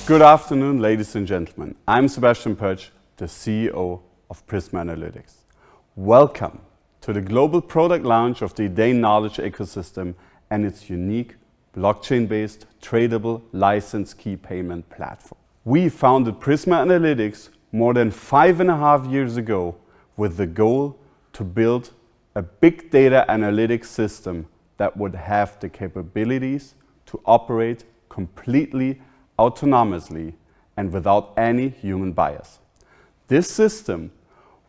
Good afternoon, ladies and gentlemen. I'm Sebastian, the CEO of Prisma Analytics. Welcome to the global product launch of the Edain knowledge ecosystem and its unique blockchain-based tradable license key payment platform. We founded Prisma Analytics more than 5.5 years ago with the goal to build a big data analytics system that would have the capabilities to operate completely autonomously and without any human bias. This system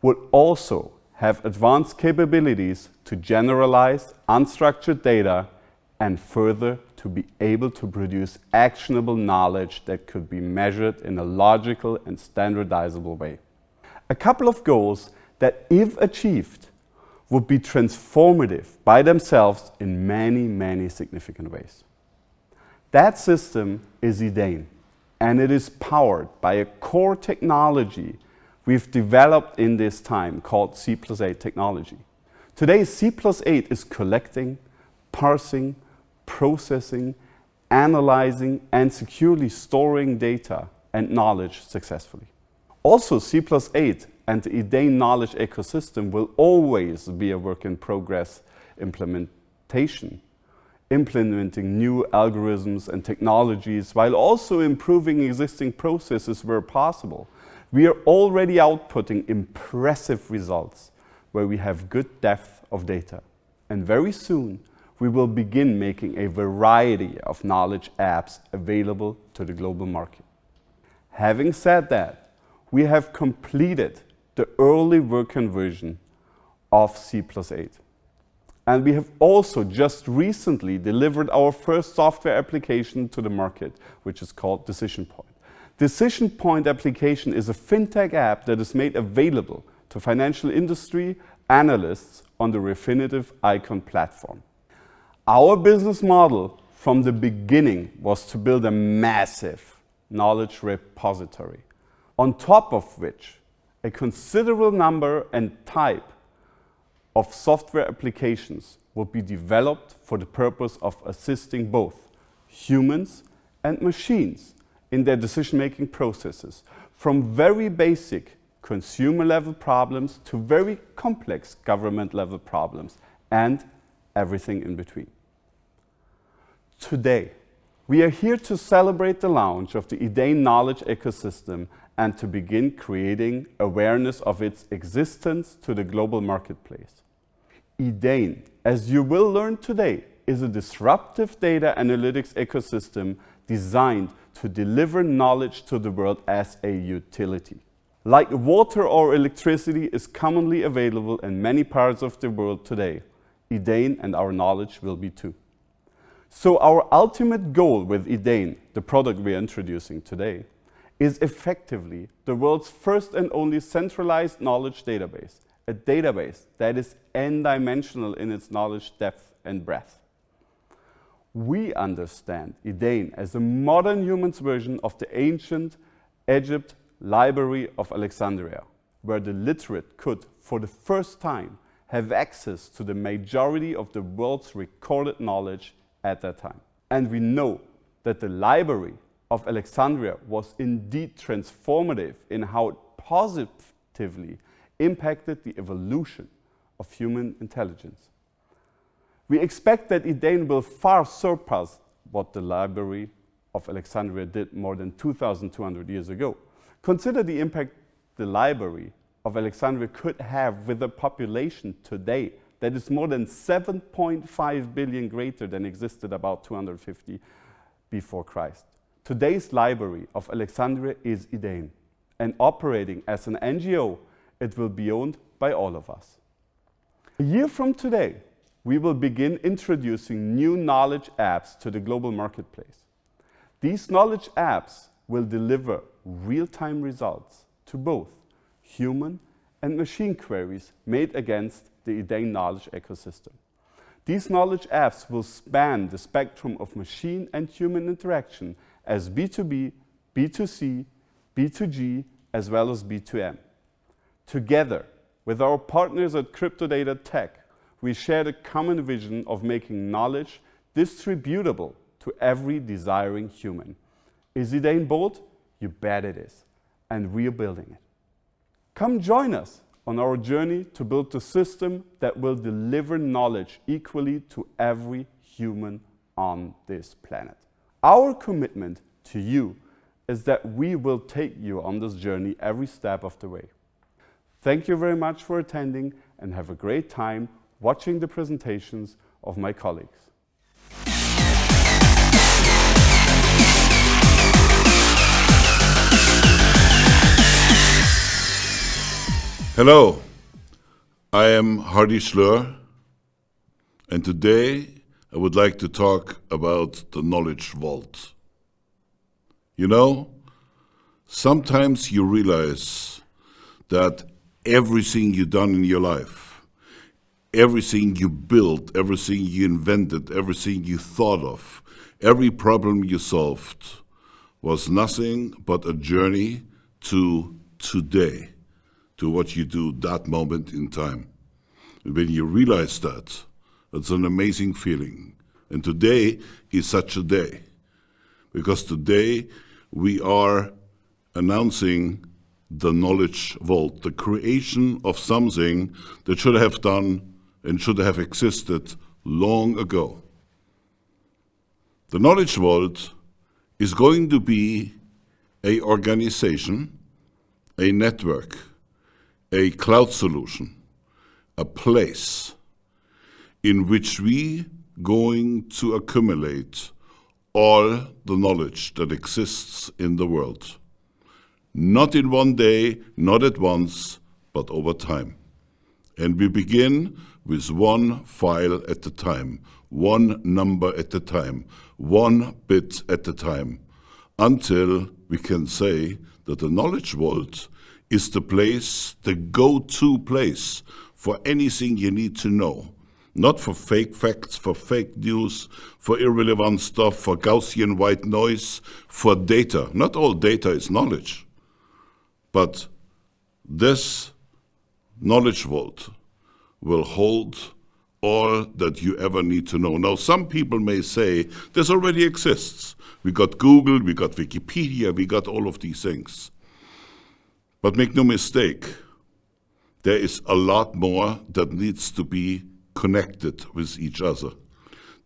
would also have advanced capabilities to generalize unstructured data and further to be able to produce actionable knowledge that could be measured in a logical and standardizable way. A couple of goals that, if achieved, would be transformative by themselves in many, many significant ways. That system is Edain, and it is powered by a core technology we've developed in this time called C+8 technology. Today, C+8 is collecting, parsing, processing, analyzing, and securely storing data and knowledge successfully. Also, C+8 and the Edain knowledge ecosystem will always be a work in progress implementation, implementing new algorithms and technologies while also improving existing processes where possible. We are already outputting impressive results where we have good depth of data. And very soon, we will begin making a variety of knowledge apps available to the global market. Having said that, we have completed the early working version of C+8. And we have also just recently delivered our first software application to the market, which is called Decision Point. Decision Point application is a fintech app that is made available to financial industry analysts on the Refinitiv Icon platform. Our business model from the beginning was to build a massive knowledge repository, on top of which a considerable number and type of software applications will be developed for the purpose of assisting both humans and machines in their decision-making processes, from very basic consumer-level problems to very complex government-level problems, and everything in between. Today, we are here to celebrate the launch of the Edain knowledge ecosystem and to begin creating awareness of its existence to the global marketplace. Edain, as you will learn today, is a disruptive data analytics ecosystem designed to deliver knowledge to the world as a utility. Like water or electricity is commonly available in many parts of the world today, Edain and our knowledge will be too. So our ultimate goal with Edain, the product we are introducing today, is effectively the world's first and only centralized knowledge database, a database that is n-dimensional in its knowledge depth and breadth. We understand Edain as a modern human's version of the ancient Egypt library of Alexandria, where the literate could, for the first time, have access to the majority of the world's recorded knowledge at that time. And we know that the library of Alexandria was indeed transformative in how it positively impacted the evolution of human intelligence. We expect that Edain will far surpass what the library of Alexandria did more than 2,200 years ago. Consider the impact the library of Alexandria could have with a population today that is more than 7.5 billion greater than existed about 250 before Christ. Today's library of Alexandria is Edain, and operating as an NGO, it will be owned by all of us. A year from today, we will begin introducing new knowledge apps to the global marketplace. These knowledge apps will deliver real-time results to both human and machine queries made against the Edain knowledge ecosystem. These knowledge apps will span the spectrum of machine and human interaction as B2B, B2C, B2G, as well as B2M. Together with our partners at CryptoDATA Tech, we share the common vision of making knowledge distributable to every desiring human, Is Edain bold? You bet it is. And we are building it. Come join us on our journey to build the system that will deliver knowledge equally to every human on this planet. Our commitment to you is that we will take you on this journey every step of the way. Thank you very much for attending and have a great time watching the presentations of my colleagues. Hello, I am Schloer, and today I would like to talk about the knowledge vault. You know, sometimes you realize that everything you've done in your life, everything you built, everything you invented, everything you thought of, every problem you solved was nothing but a journey to today, to what you do that moment in time. And when you realize that, it's an amazing feeling. And today is such a day, because today we are announcing the knowledge vault, the creation of something that should have done and should have existed long ago. The knowledge vault is going to be an organization, a network, a cloud solution, a place in which we going to accumulate all the knowledge that exists in the world. Not in one day, not at once, but over time. And we begin with one file at a time, one number at a time, one bit at a time, until we can say that the knowledge vault is the place, the go-to place for anything you need to know. Not for fake facts, for fake news, for irrelevant stuff, for Gaussian white noise, for data. Not all data is knowledge. But this knowledge vault will hold all that you ever need to know. Now, some people may say, this already exists. We got Google, we got Wikipedia, we got all of these things. But make no mistake, there is a lot more that needs to be connected with each other.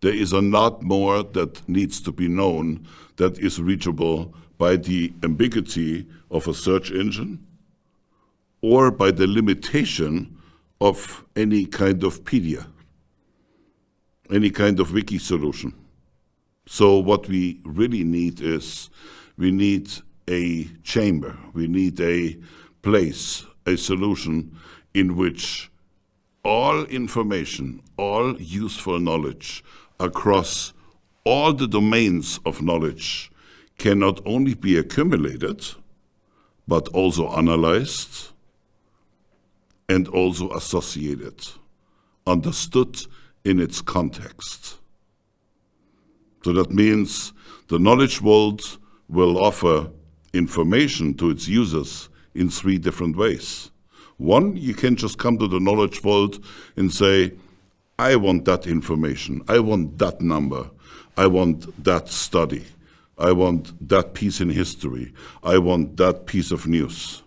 There is a lot more that needs to be known that is reachable by the ambiguity of a search engine or by the limitation of any kind of pedia, any kind of wiki solution. So what we really need is, we need a chamber, we need a place, a solution in which all information, all useful knowledge across all the domains of knowledge can not only be accumulated, but also analyzed and also associated, understood in its context. So that means the knowledge vault will offer information to its users in 3 different ways. One, you can just come to the knowledge vault and say, I want that information, I want that number, I want that study, I want that piece in history, I want that piece of news.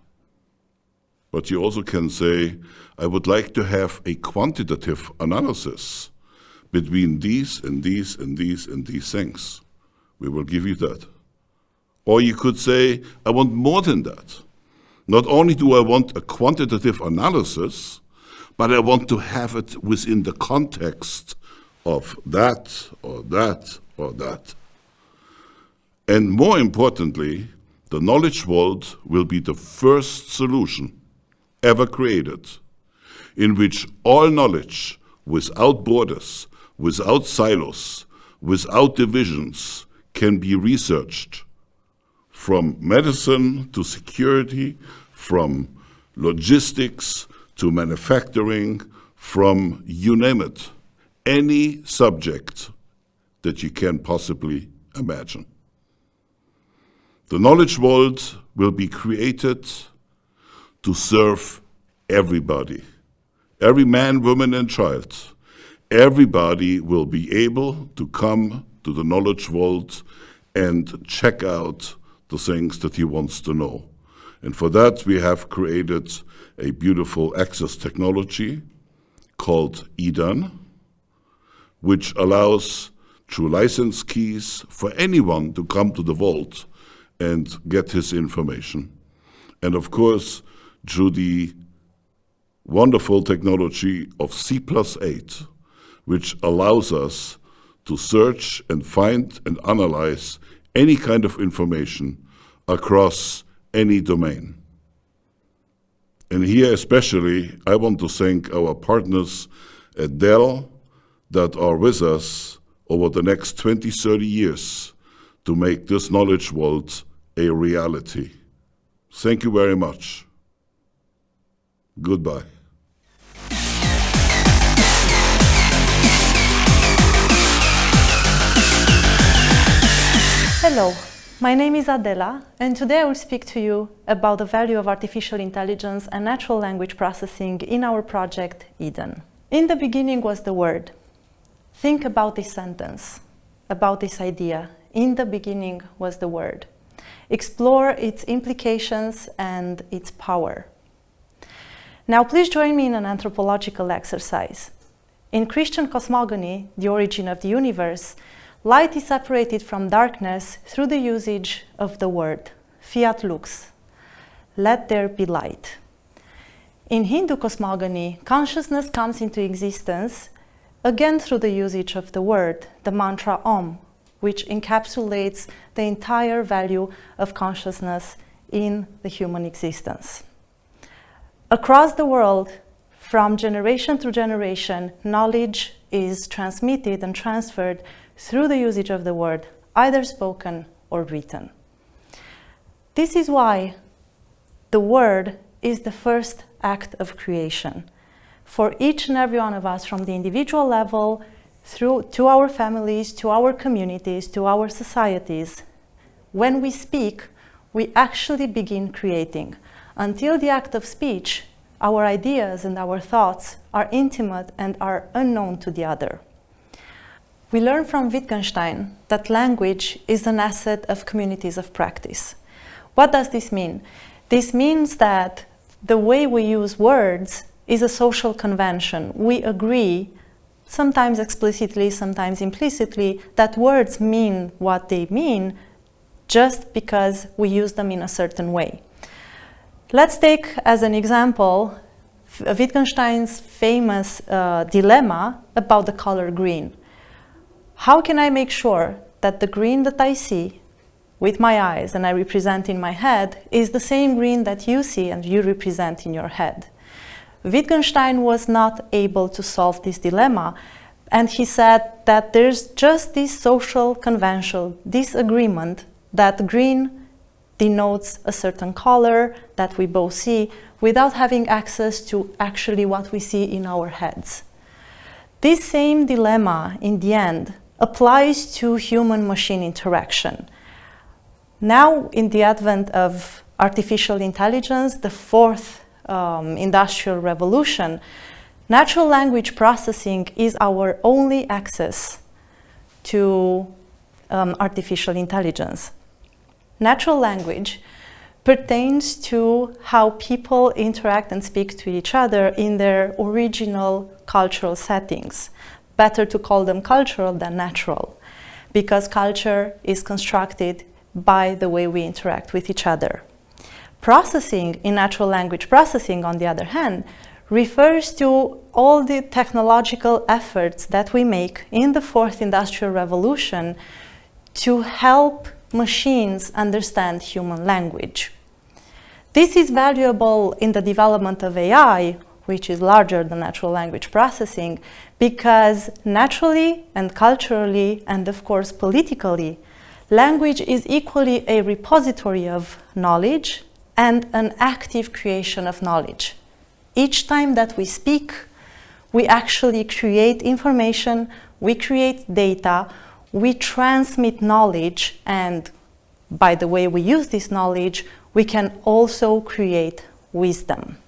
But you also can say, I would like to have a quantitative analysis between these and these and these and these things. We will give you that. Or you could say, I want more than that. Not only do I want a quantitative analysis, but I want to have it within the context of that or that or that. And more importantly, the knowledge vault will be the first solution ever created in which all knowledge, without borders, without silos, without divisions, can be researched. From medicine to security, from logistics to manufacturing, from you name it, any subject that you can possibly imagine. The knowledge vault will be created to serve everybody, every man, woman, and child. Everybody will be able to come to the knowledge vault and check out the things that he wants to know. And for that, we have created a beautiful access technology called Edain, which allows, through license keys, for anyone to come to the vault and get his information. And of course, through the wonderful technology of C+8, which allows us to search and find and analyze any kind of information across any domain. And here especially, I want to thank our partners at Dell that are with us over the next 20, 30 years to make this knowledge vault a reality. Thank you very much. Goodbye. Hello, my name is Adela, and today I will speak to you about the value of artificial intelligence and natural language processing in our project Edain. In the beginning was the word. Think about this sentence, about this idea. In the beginning was the word. Explore its implications and its power. Now please join me in an anthropological exercise. In Christian cosmogony, the origin of the universe, light is separated from darkness through the usage of the word, fiat lux, let there be light. In Hindu cosmogony, consciousness comes into existence again through the usage of the word, the mantra Om, which encapsulates the entire value of consciousness in the human existence. Across the world, from generation to generation, knowledge is transmitted and transferred through the usage of the word, either spoken or written. This is why the word is the first act of creation. For each and every one of us, from the individual level, through to our families, to our communities, to our societies, when we speak, we actually begin creating. Until the act of speech, our ideas and our thoughts are intimate and are unknown to the other. We learn from Wittgenstein that language is an asset of communities of practice. What does this mean? This means that the way we use words is a social convention. We agree, sometimes explicitly, sometimes implicitly, that words mean what they mean just because we use them in a certain way. Let's take as an example Wittgenstein's famous dilemma about the color green. How can I make sure that the green that I see with my eyes and I represent in my head is the same green that you see and you represent in your head? Wittgenstein was not able to solve this dilemma, and he said that there's just this social conventional disagreement that green denotes a certain color that we both see without having access to actually what we see in our heads. This same dilemma, in the end, applies to human-machine interaction. Now, in the advent of artificial intelligence, the fourth industrial revolution, natural language processing is our only access to artificial intelligence. Natural language pertains to how people interact and speak to each other in their original cultural settings. Better to call them cultural than natural, because culture is constructed by the way we interact with each other. Processing in natural language processing, on the other hand, refers to all the technological efforts that we make in the fourth industrial revolution to help machines understand human language. This is valuable in the development of AI, which is larger than natural language processing, because naturally and culturally and of course politically, language is equally a repository of knowledge and an active creation of knowledge. Each time that we speak, we actually create information, we create data, we transmit knowledge, and by the way we use this knowledge, we can also create wisdom.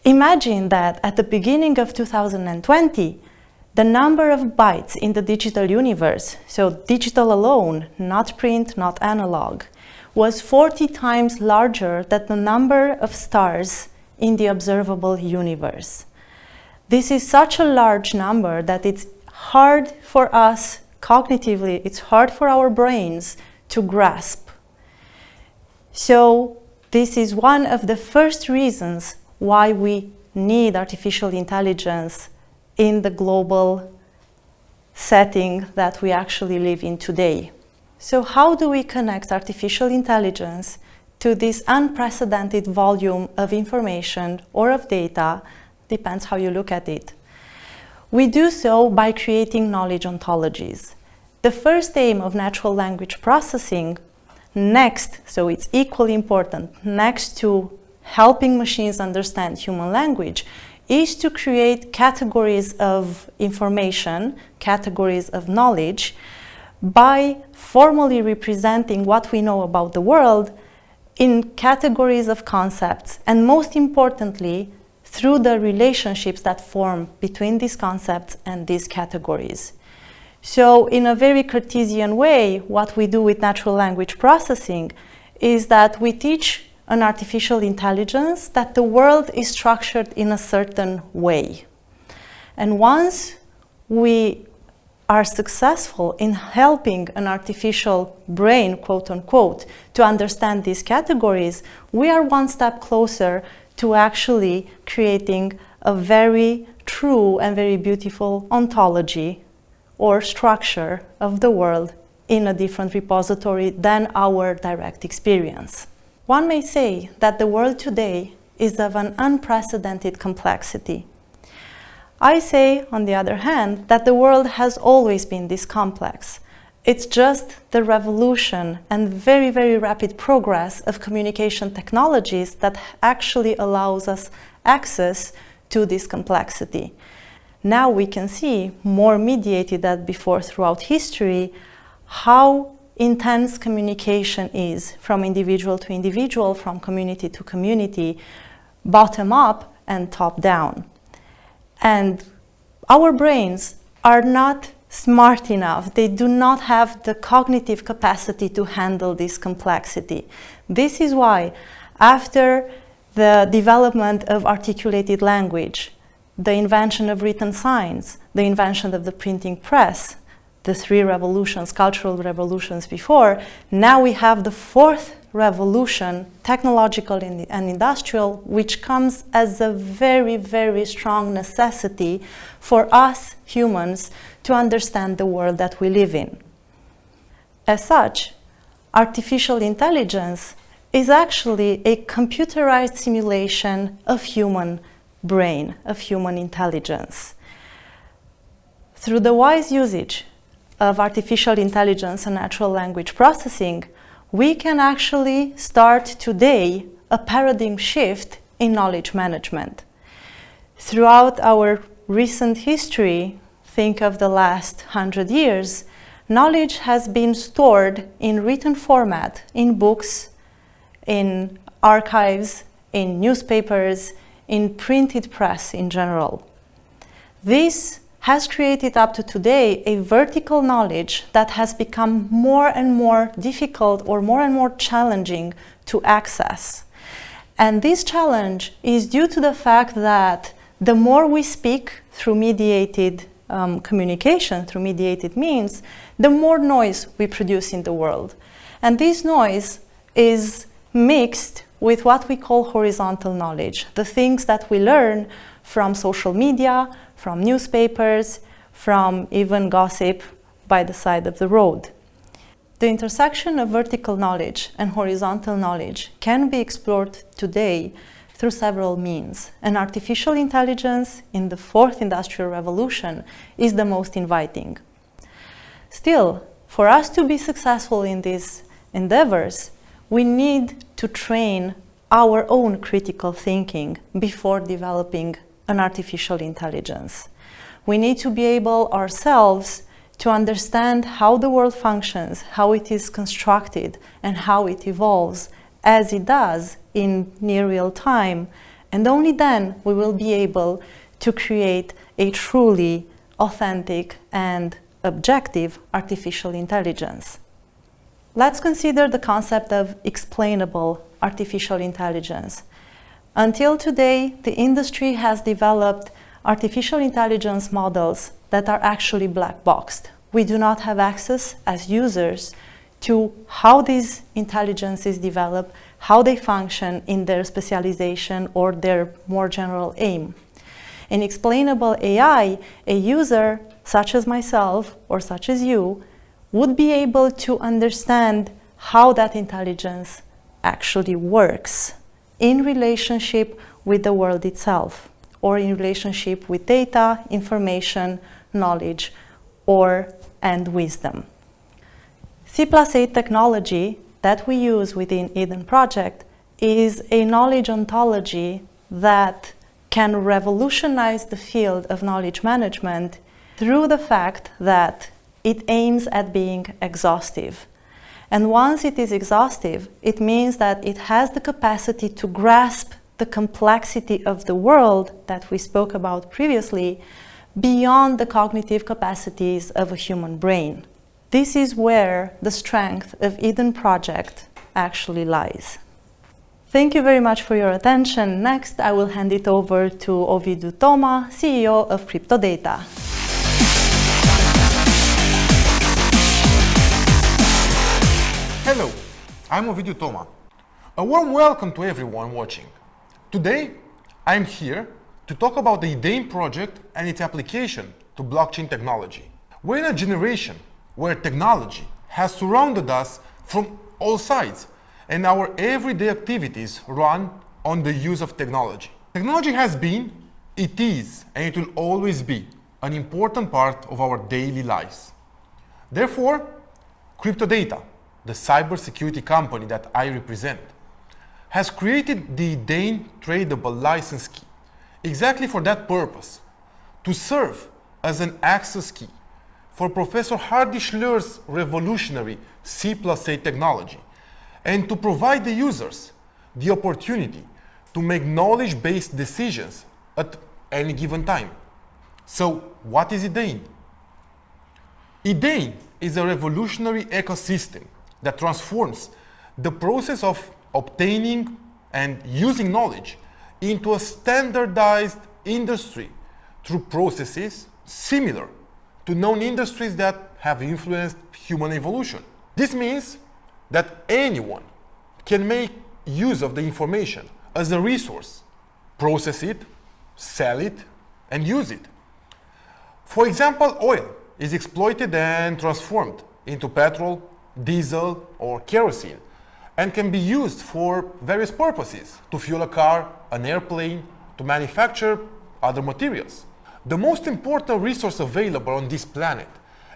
Imagine that at the beginning of 2020, the number of bytes in the digital universe, so digital alone, not print, not analog, was 40 times larger than the number of stars in the observable universe. This is such a large number that it's hard for us cognitively, it's hard for our brains to grasp. So this is one of the first reasons why we need artificial intelligence in the global setting that we actually live in today. So how do we connect artificial intelligence to this unprecedented volume of information or of data? Depends how you look at it. We do so by creating knowledge ontologies. The first aim of natural language processing, so it's equally important, next to helping machines understand human language, is to create categories of information, categories of knowledge, by formally representing what we know about the world in categories of concepts, and most importantly, through the relationships that form between these concepts and these categories. So in a very Cartesian way, what we do with natural language processing is that we teach an artificial intelligence that the world is structured in a certain way. And once we are successful in helping an artificial brain, quote unquote, to understand these categories, we are one step closer to actually creating a very true and very beautiful ontology or structure of the world in a different repository than our direct experience. One may say that the world today is of an unprecedented complexity. I say, on the other hand, that the world has always been this complex. It's just the revolution and very, very rapid progress of communication technologies that actually allows us access to this complexity. Now we can see, more mediated than before throughout history, how intense communication is from individual to individual, from community to community, bottom up and top down. And our brains are not smart enough. They do not have the cognitive capacity to handle this complexity. This is why, after the development of articulated language, the invention of written signs, the invention of the printing press, the three revolutions, cultural revolutions before, now we have the fourth revolution, technological and industrial, which comes as a very, very strong necessity for us humans to understand the world that we live in. As such, artificial intelligence is actually a computerized simulation of human brain, of human intelligence. Through the wise usage of artificial intelligence and natural language processing, we can actually start today a paradigm shift in knowledge management. Throughout our recent history, think of the last 100 years, knowledge has been stored in written format, in books, in archives, in newspapers, in printed press in general. This has created up to today a vertical knowledge that has become more and more difficult or more and more challenging to access. And this challenge is due to the fact that the more we speak through mediated communication, through mediated means, the more noise we produce in the world. And this noise is mixed with what we call horizontal knowledge, the things that we learn from social media, from newspapers, from even gossip by the side of the road. The intersection of vertical knowledge and horizontal knowledge can be explored today through several means, and artificial intelligence in the fourth industrial revolution is the most inviting. Still, for us to be successful in these endeavors, we need to train our own critical thinking before developing an artificial intelligence. We need to be able ourselves to understand how the world functions, how it is constructed, and how it evolves as it does in near real time. And only then we will be able to create a truly authentic, and objective artificial intelligence. Let's consider the concept of explainable artificial intelligence. Until today, the industry has developed artificial intelligence models that are actually black-boxed. We do not have access as users to how these intelligences develop, how they function in their specialization or their more general aim. In explainable AI, a user such as myself or such as you would be able to understand how that intelligence actually works in relationship with the world itself, or in relationship with data, information, knowledge, and wisdom. C+8 technology that we use within Edain project is a knowledge ontology that can revolutionize the field of knowledge management through the fact that it aims at being exhaustive. And once it is exhaustive, it means that it has the capacity to grasp the complexity of the world that we spoke about previously beyond the cognitive capacities of a human brain. This is where the strength of Edain project actually lies. Thank you very much for your attention. Next, I will hand it over to Ovidiu Toma, CEO of CryptoDATA. Hello, I'm Ovidiu Toma. A warm welcome to everyone watching. Today, I'm here to talk about the Edain project and its application to blockchain technology. We're in a generation where technology has surrounded us from all sides, and our everyday activities run on the use of technology. Technology has been, it is, and it will always be an important part of our daily lives. Therefore, CryptoDATA, the cybersecurity company that I represent, has created the Edain tradable license key exactly for that purpose, to serve as an access key for Professor Schloer's revolutionary C+8 technology, and to provide the users the opportunity to make knowledge-based decisions at any given time. So, what is Edain? Edain is a revolutionary ecosystem that transforms the process of obtaining and using knowledge into a standardized industry through processes similar to known industries that have influenced human evolution. This means that anyone can make use of the information as a resource, process it, sell it, and use it. For example, oil is exploited and transformed into petrol, diesel, or kerosene, and can be used for various purposes, to fuel a car, an airplane, to manufacture other materials. The most important resource available on this planet,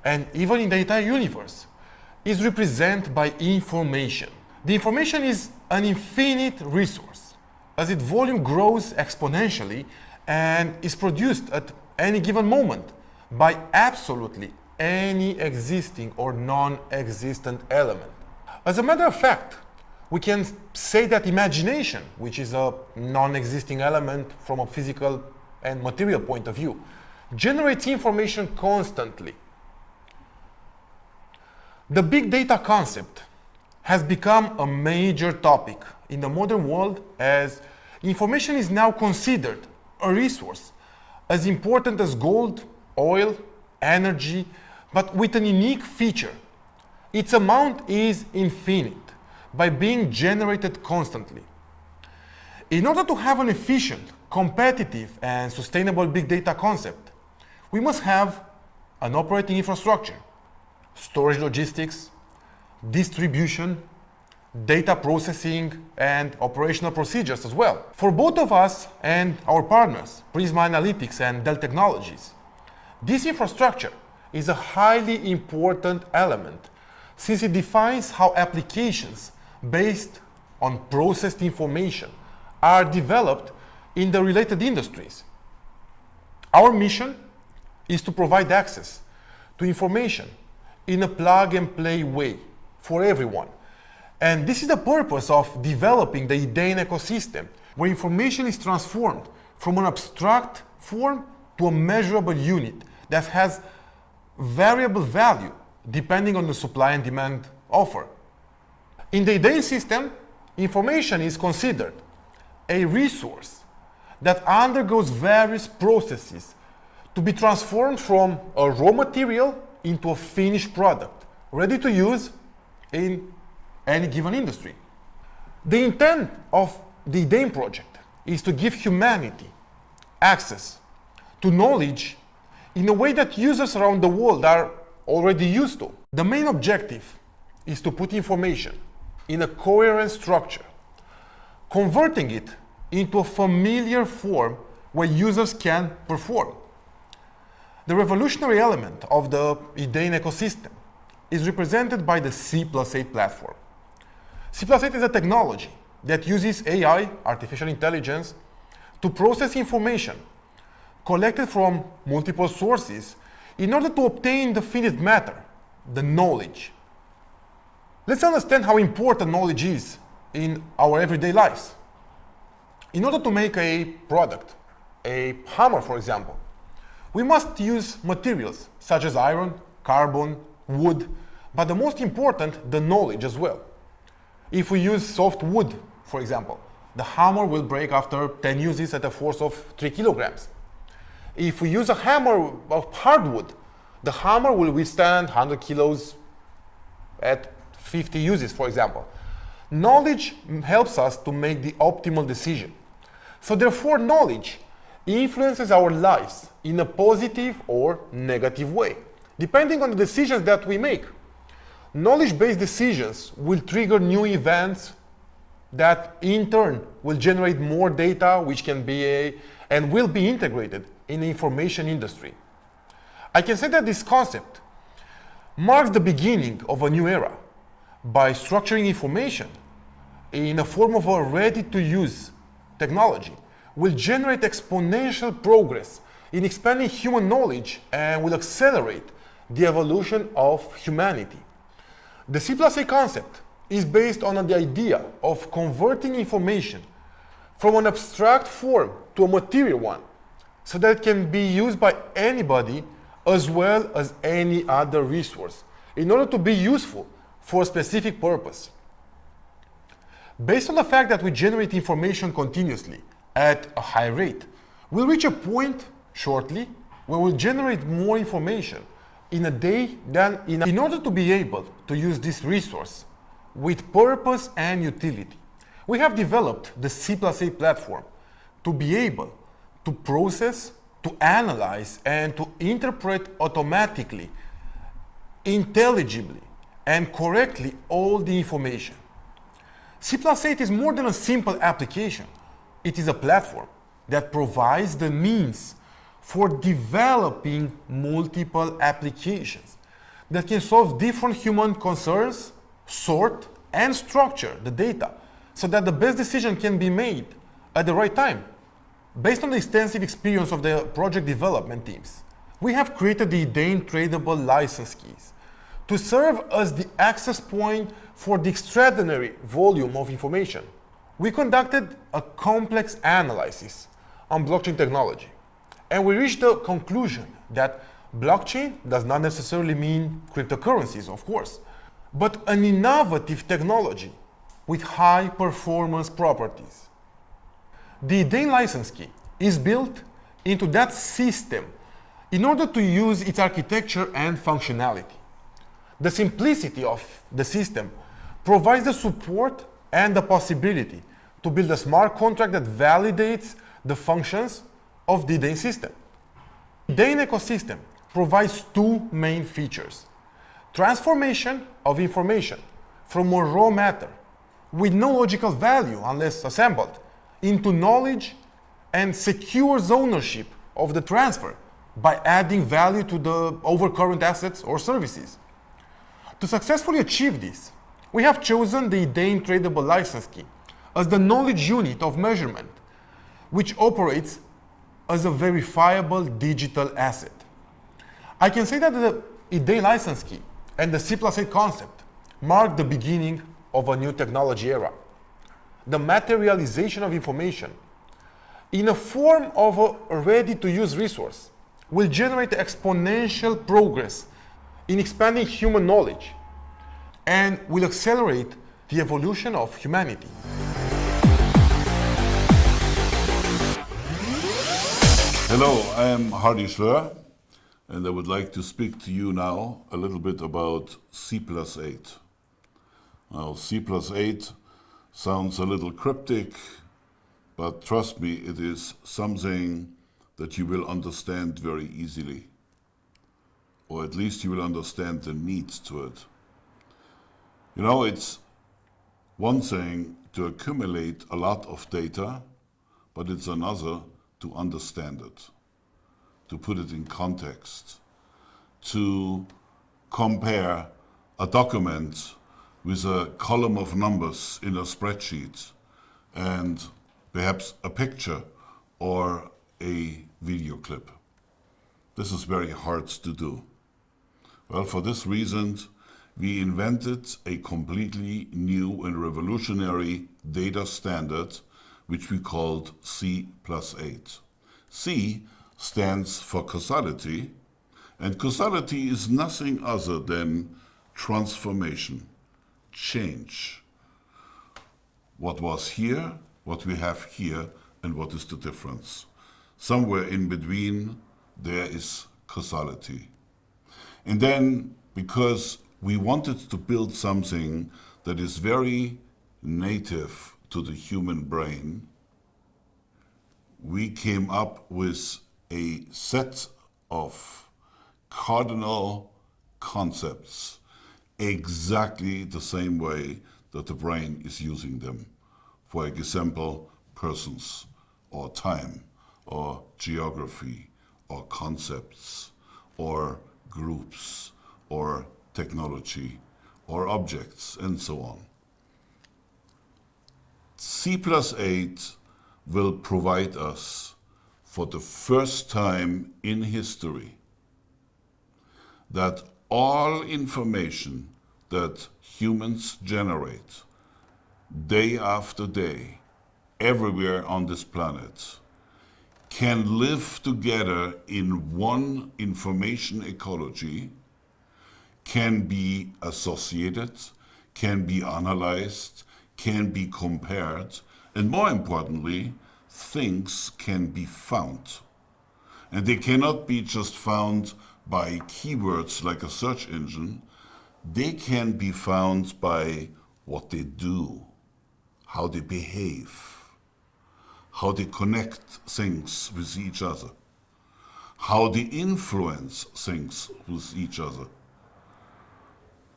and even in the entire universe, is represented by information. The information is an infinite resource, as its volume grows exponentially and is produced at any given moment by absolutely any existing or non-existent element. As a matter of fact, we can say that imagination, which is a non-existing element from a physical and material point of view, generates information constantly. The big data concept has become a major topic in the modern world, as information is now considered a resource as important as gold, oil, energy, but with a unique feature. Its amount is infinite by being generated constantly. In order to have an efficient, competitive, and sustainable big data concept, we must have an operating infrastructure, storage logistics, distribution, data processing, and operational procedures as well. For both of us and our partners, Prisma Analytics and Dell Technologies, this infrastructure is a highly important element, since it defines how applications based on processed information are developed in the related industries. Our mission is to provide access to information in a plug-and-play way for everyone. And this is the purpose of developing the Edain ecosystem, where information is transformed from an abstract form to a measurable unit that has variable value depending on the supply and demand offer. In the Edain system, information is considered a resource that undergoes various processes to be transformed from a raw material into a finished product, ready to use in any given industry. The intent of the Edain project is to give humanity access to knowledge in a way that users around the world are already used to. The main objective is to put information in a coherent structure, converting it into a familiar form where users can perform. The revolutionary element of the Edain ecosystem is represented by the C+8 platform. C+8 is a technology that uses AI, artificial intelligence, to process information collected from multiple sources in order to obtain the finished matter, the knowledge. Let's understand how important knowledge is in our everyday lives. In order to make a product, a hammer for example, we must use materials such as iron, carbon, wood, but the most important, the knowledge as well. If we use soft wood, for example, the hammer will break after 10 uses at a force of 3 kilograms. If we use a hammer of hardwood, the hammer will withstand 100 kilos at 50 uses, for example. Knowledge helps us to make the optimal decision. So therefore, knowledge influences our lives in a positive or negative way, depending on the decisions that we make. Knowledge-based decisions will trigger new events that in turn will generate more data which can be and will be integrated in the information industry. I can say that this concept marks the beginning of a new era by structuring information in a form of a ready-to-use technology will generate exponential progress in expanding human knowledge and will accelerate the evolution of humanity. The C+A concept is based on the idea of converting information from an abstract form to a material one, so that it can be used by anybody as well as any other resource in order to be useful for a specific purpose. Based on the fact that we generate information continuously at a high rate, we'll reach a point shortly where we'll generate more information in a day than in order to be able to use this resource with purpose and utility. We have developed the C+A platform to be able to process, to analyze, and to interpret automatically, intelligibly, and correctly all the information. C+8 is more than a simple application. It is a platform that provides the means for developing multiple applications that can solve different human concerns, sort, and structure the data so that the best decision can be made at the right time. Based on the extensive experience of the project development teams, we have created the Edain tradable license keys to serve as the access point for the extraordinary volume of information. We conducted a complex analysis on blockchain technology, and we reached the conclusion that blockchain does not necessarily mean cryptocurrencies, of course, but an innovative technology with high performance properties. The Edain license key is built into that system in order to use its architecture and functionality. The simplicity of the system provides the support and the possibility to build a smart contract that validates the functions of the Edain system. The Edain ecosystem provides two main features: transformation of information from a raw matter with no logical value unless assembled into knowledge, and secures ownership of the transfer by adding value to the overcurrent assets or services. To successfully achieve this, we have chosen the Edain tradable license key as the knowledge unit of measurement, which operates as a verifiable digital asset. I can say that the Edain license key and the C+8 concept mark the beginning of a new technology era. The materialization of information in a form of a ready-to-use resource will generate exponential progress in expanding human knowledge and will accelerate the evolution of humanity. Hello, I am Schloer, and I would like to speak to you now a little bit about C+8. Now, C+8 sounds a little cryptic, but trust me, it is something that you will understand very easily. Or at least you will understand the needs to it. You know, it's one thing to accumulate a lot of data, but it's another to understand it, to put it in context, to compare a document with a column of numbers in a spreadsheet and perhaps a picture or a video clip. This is very hard to do. Well, for this reason, we invented a completely new and revolutionary data standard which we called C+8. C stands for causality, and causality is nothing other than transformation, change. What was here, what we have here, and what is the difference? Somewhere in between, there is causality. And then, because we wanted to build something that is very native to the human brain, we came up with a set of cardinal concepts exactly the same way that the brain is using them. For example, persons, or time, or geography, or concepts, or groups, or technology, or objects, and so on. C+8 will provide us, for the first time in history, that all information that humans generate day after day, everywhere on this planet, can live together in one information ecology, can be associated, can be analyzed, can be compared, and more importantly, things can be found. And they cannot be just found by keywords like a search engine. They can be found by what they do, how they behave, how they connect things with each other, how they influence things with each other,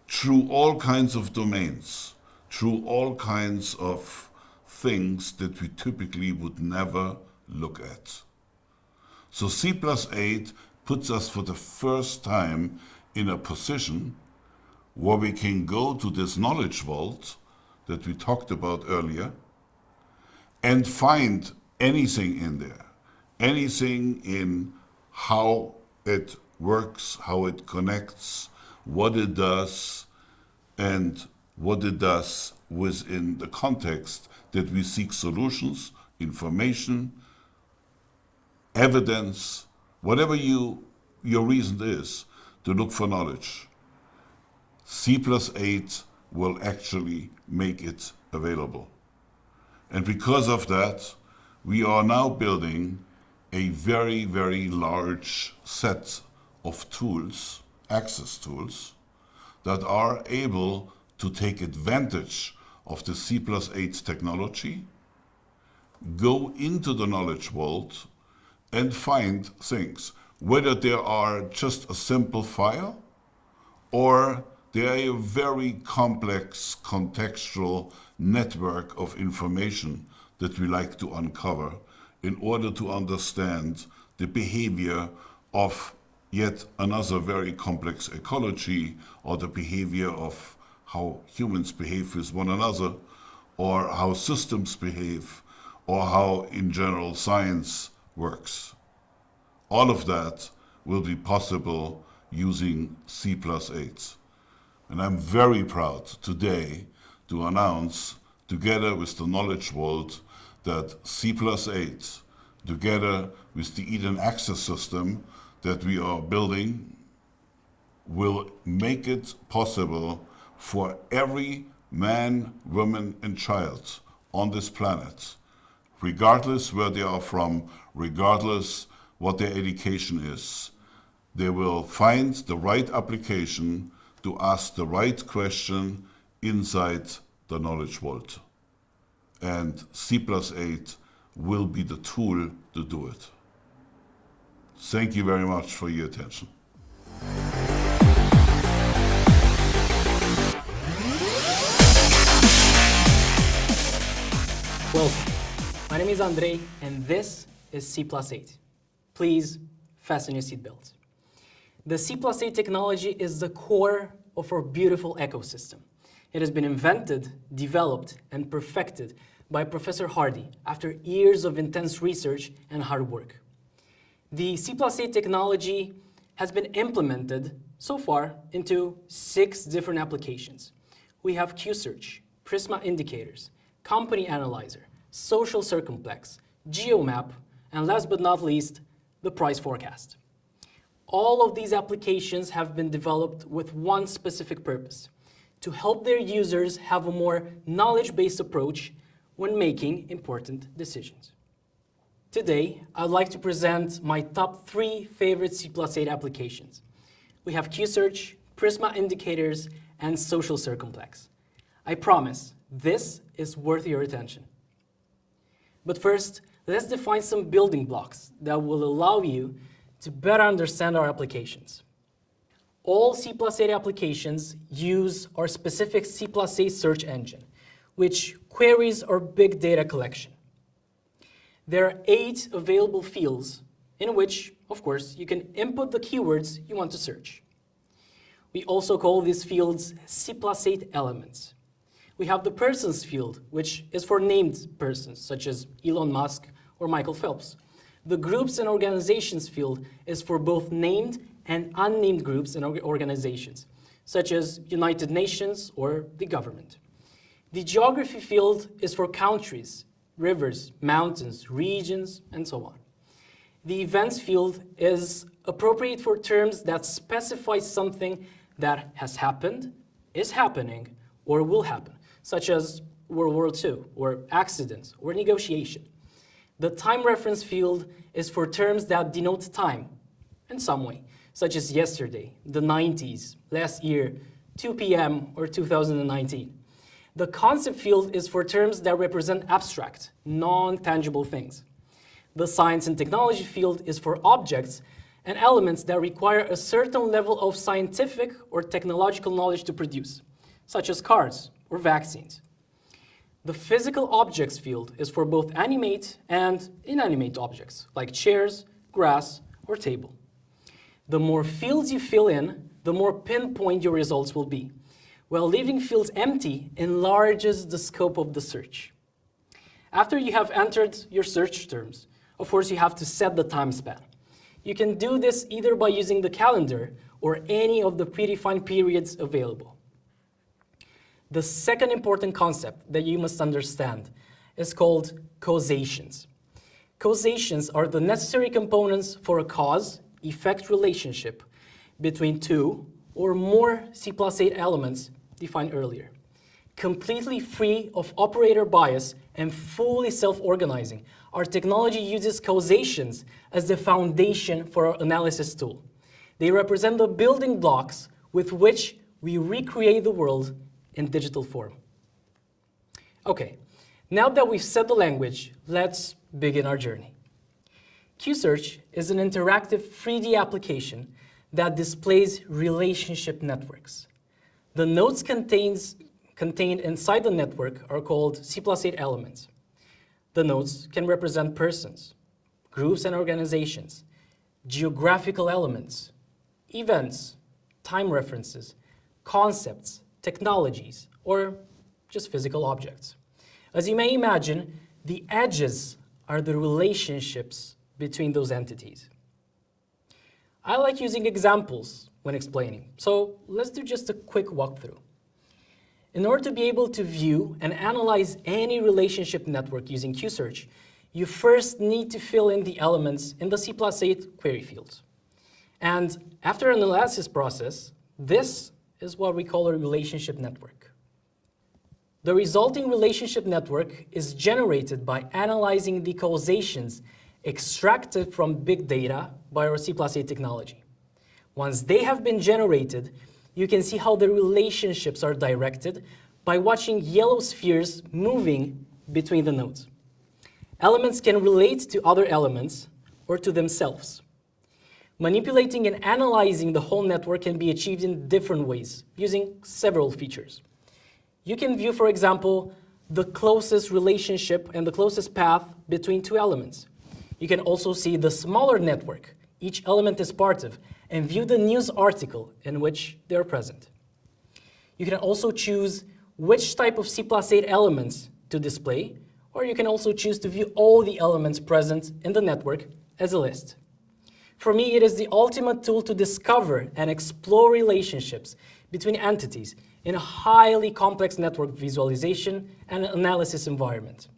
through all kinds of domains, through all kinds of things that we typically would never look at. So C+8 puts us for the first time in a position where we can go to this knowledge vault that we talked about earlier and find anything in there, anything in how it works, how it connects, what it does, and what it does within the context that we seek solutions, information, evidence, whatever your reason is to look for knowledge. C+8 will actually make it available. And because of that, we are now building a very, very large set of tools, access tools, that are able to take advantage of the C+8 technology, go into the knowledge vault, and find things, whether they are just a simple file or they are a very complex contextual network of information that we like to uncover in order to understand the behavior of yet another very complex ecology, or the behavior of how humans behave with one another, or how systems behave, or how in general science works. All of that will be possible using C+8. And I'm very proud today to announce, together with the Knowledge Vault, that C+8, together with the Edain access system that we are building will make it possible for every man, woman, and child on this planet, regardless where they are from, regardless what their education is, they will find the right application to ask the right question inside the knowledge vault. And C+8 will be the tool to do it. Thank you very much for your attention. Welcome. My name is Andrei, and this is C+8. Please fasten your seatbelts. The C+8 technology is the core of our beautiful ecosystem. It has been invented, developed, and perfected by Professor Hardy after years of intense research and hard work. The C+8 technology has been implemented so far into 6 different applications. We have QSearch, Prisma indicators, company analyzer, social circumplex, geomap, and last but not least, the price forecast. All of these applications have been developed with one specific purpose: to help their users have a more knowledge-based approach when making important decisions. Today, I'd like to present my top 3 favorite C+8 applications. We have QSearch, Prisma indicators, and social circumplex. I promise, this is worth your attention. But first, let's define some building blocks that will allow you to better understand our applications. All C+8 applications use our specific C+8 search engine, which queries our big data collection. There are 8 available fields in which, of course, you can input the keywords you want to search. We also call these fields C+8 elements. We have the persons field, which is for named persons, such as Elon Musk or Michael Phelps. The groups and organizations field is for both named and unnamed groups and organizations, such as United Nations or the government. The geography field is for countries, rivers, mountains, regions, and so on. The events field is appropriate for terms that specify something that has happened, is happening, or will happen, such as World War II, or accidents, or negotiation. The time reference field is for terms that denote time in some way, such as yesterday, the 90s, last year, 2 p.m., or 2019. The concept field is for terms that represent abstract, non-tangible things. The science and technology field is for objects and elements that require a certain level of scientific or technological knowledge to produce, such as cars or vaccines. The physical objects field is for both animate and inanimate objects, like chairs, grass, or table. The more fields you fill in, the more pinpoint your results will be, while leaving fields empty enlarges the scope of the search. After you have entered your search terms, of course you have to set the time span. You can do this either by using the calendar or any of the predefined periods available. The second important concept that you must understand is called causations. Causations are the necessary components for a cause-effect relationship between 2 or more C+8 elements defined earlier. Completely free of operator bias and fully self-organizing, our technology uses causations as the foundation for our analysis tool. They represent the building blocks with which we recreate the world in digital form. Okay, now that we've set the language, let's begin our journey. QSearch is an interactive 3D application that displays relationship networks. The nodes contained inside the network are called C+8 elements. The nodes can represent persons, groups and organizations, geographical elements, events, time references, concepts, technologies, or just physical objects. As you may imagine, the edges are the relationships between those entities. I like using examples when explaining, so let's do just a quick walkthrough. In order to be able to view and analyze any relationship network using QSearch, you first need to fill in the elements in the C+8 query fields. And after an analysis process, this is what we call a relationship network. The resulting relationship network is generated by analyzing the causations extracted from big data by our C++A technology. Once they have been generated, you can see how the relationships are directed by watching yellow spheres moving between the nodes. Elements can relate to other elements or to themselves. Manipulating and analyzing the whole network can be achieved in different ways, using several features. You can view, for example, the closest relationship and the closest path between two elements. You can also see the smaller network each element is part of, and view the news article in which they are present. You can also choose which type of C++8 elements to display, or you can also choose to view all the elements present in the network as a list. For me, it is the ultimate tool to discover and explore relationships between entities in a highly complex network visualization and analysis environment.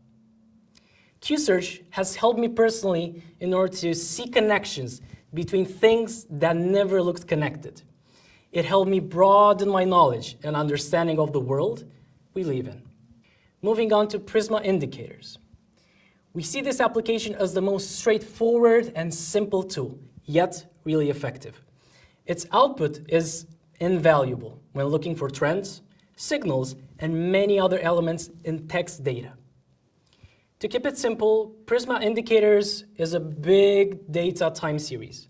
Qsearch has helped me personally in order to see connections between things that never looked connected. It helped me broaden my knowledge and understanding of the world we live in. Moving on to Prisma indicators. We see this application as the most straightforward and simple tool, yet really effective. Its output is invaluable when looking for trends, signals, and many other elements in text data. To keep it simple, Prisma indicators is a big data time series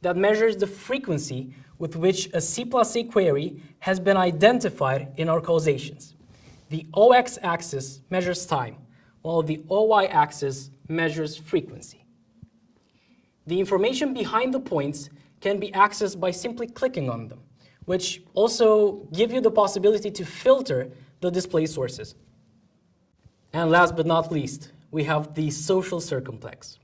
that measures the frequency with which a C++A query has been identified in our causations. The OX axis measures time, while the OY axis measures frequency. The information behind the points can be accessed by simply clicking on them, which also give you the possibility to filter the display sources. And last but not least, we have the social circumplex.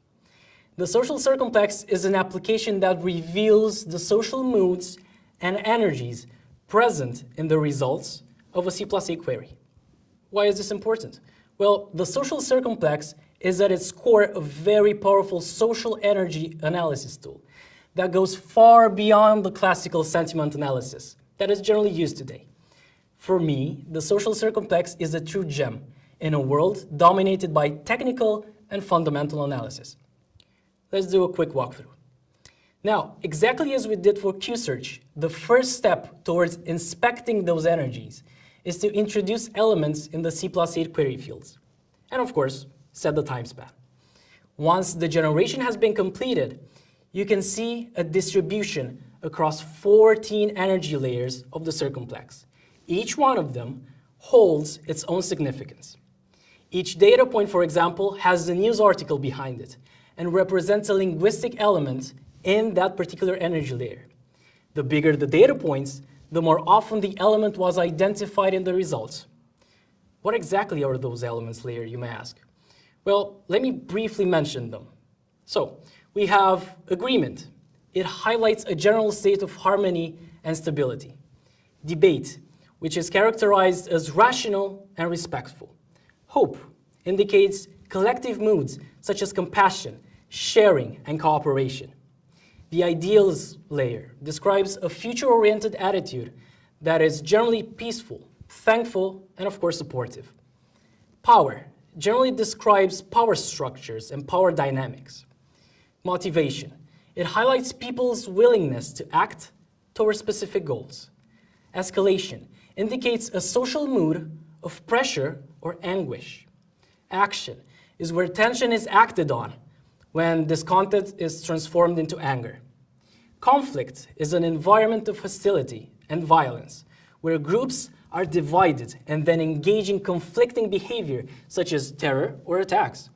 The social circumplex is an application that reveals the social moods and energies present in the results of a C++A query. Why is this important? Well, the social circumplex is at its core a very powerful social energy analysis tool that goes far beyond the classical sentiment analysis that is generally used today. For me, the social circumplex is a true gem in a world dominated by technical and fundamental analysis. Let's do a quick walkthrough. Now, exactly as we did for Qsearch, the first step towards inspecting those energies is to introduce elements in the C++8 query fields, and of course, set the time span. Once the generation has been completed, you can see a distribution across 14 energy layers of the circumplex. Each one of them holds its own significance. Each data point, for example, has a news article behind it and represents a linguistic element in that particular energy layer. The bigger the data points, the more often the element was identified in the results. What exactly are those elements layer, you may ask? Well, let me briefly mention them. So, we have agreement. It highlights a general state of harmony and stability. Debate, which is characterized as rational and respectful. Hope indicates collective moods such as compassion, sharing, and cooperation. The ideals layer describes a future-oriented attitude that is generally peaceful, thankful, and of course supportive. Power generally describes power structures and power dynamics. Motivation. It highlights people's willingness to act towards specific goals. Escalation indicates a social mood of pressure or anguish. Action is where tension is acted on when discontent is transformed into anger. Conflict is an environment of hostility and violence where groups are divided and then engage in conflicting behavior such as terror or attacks.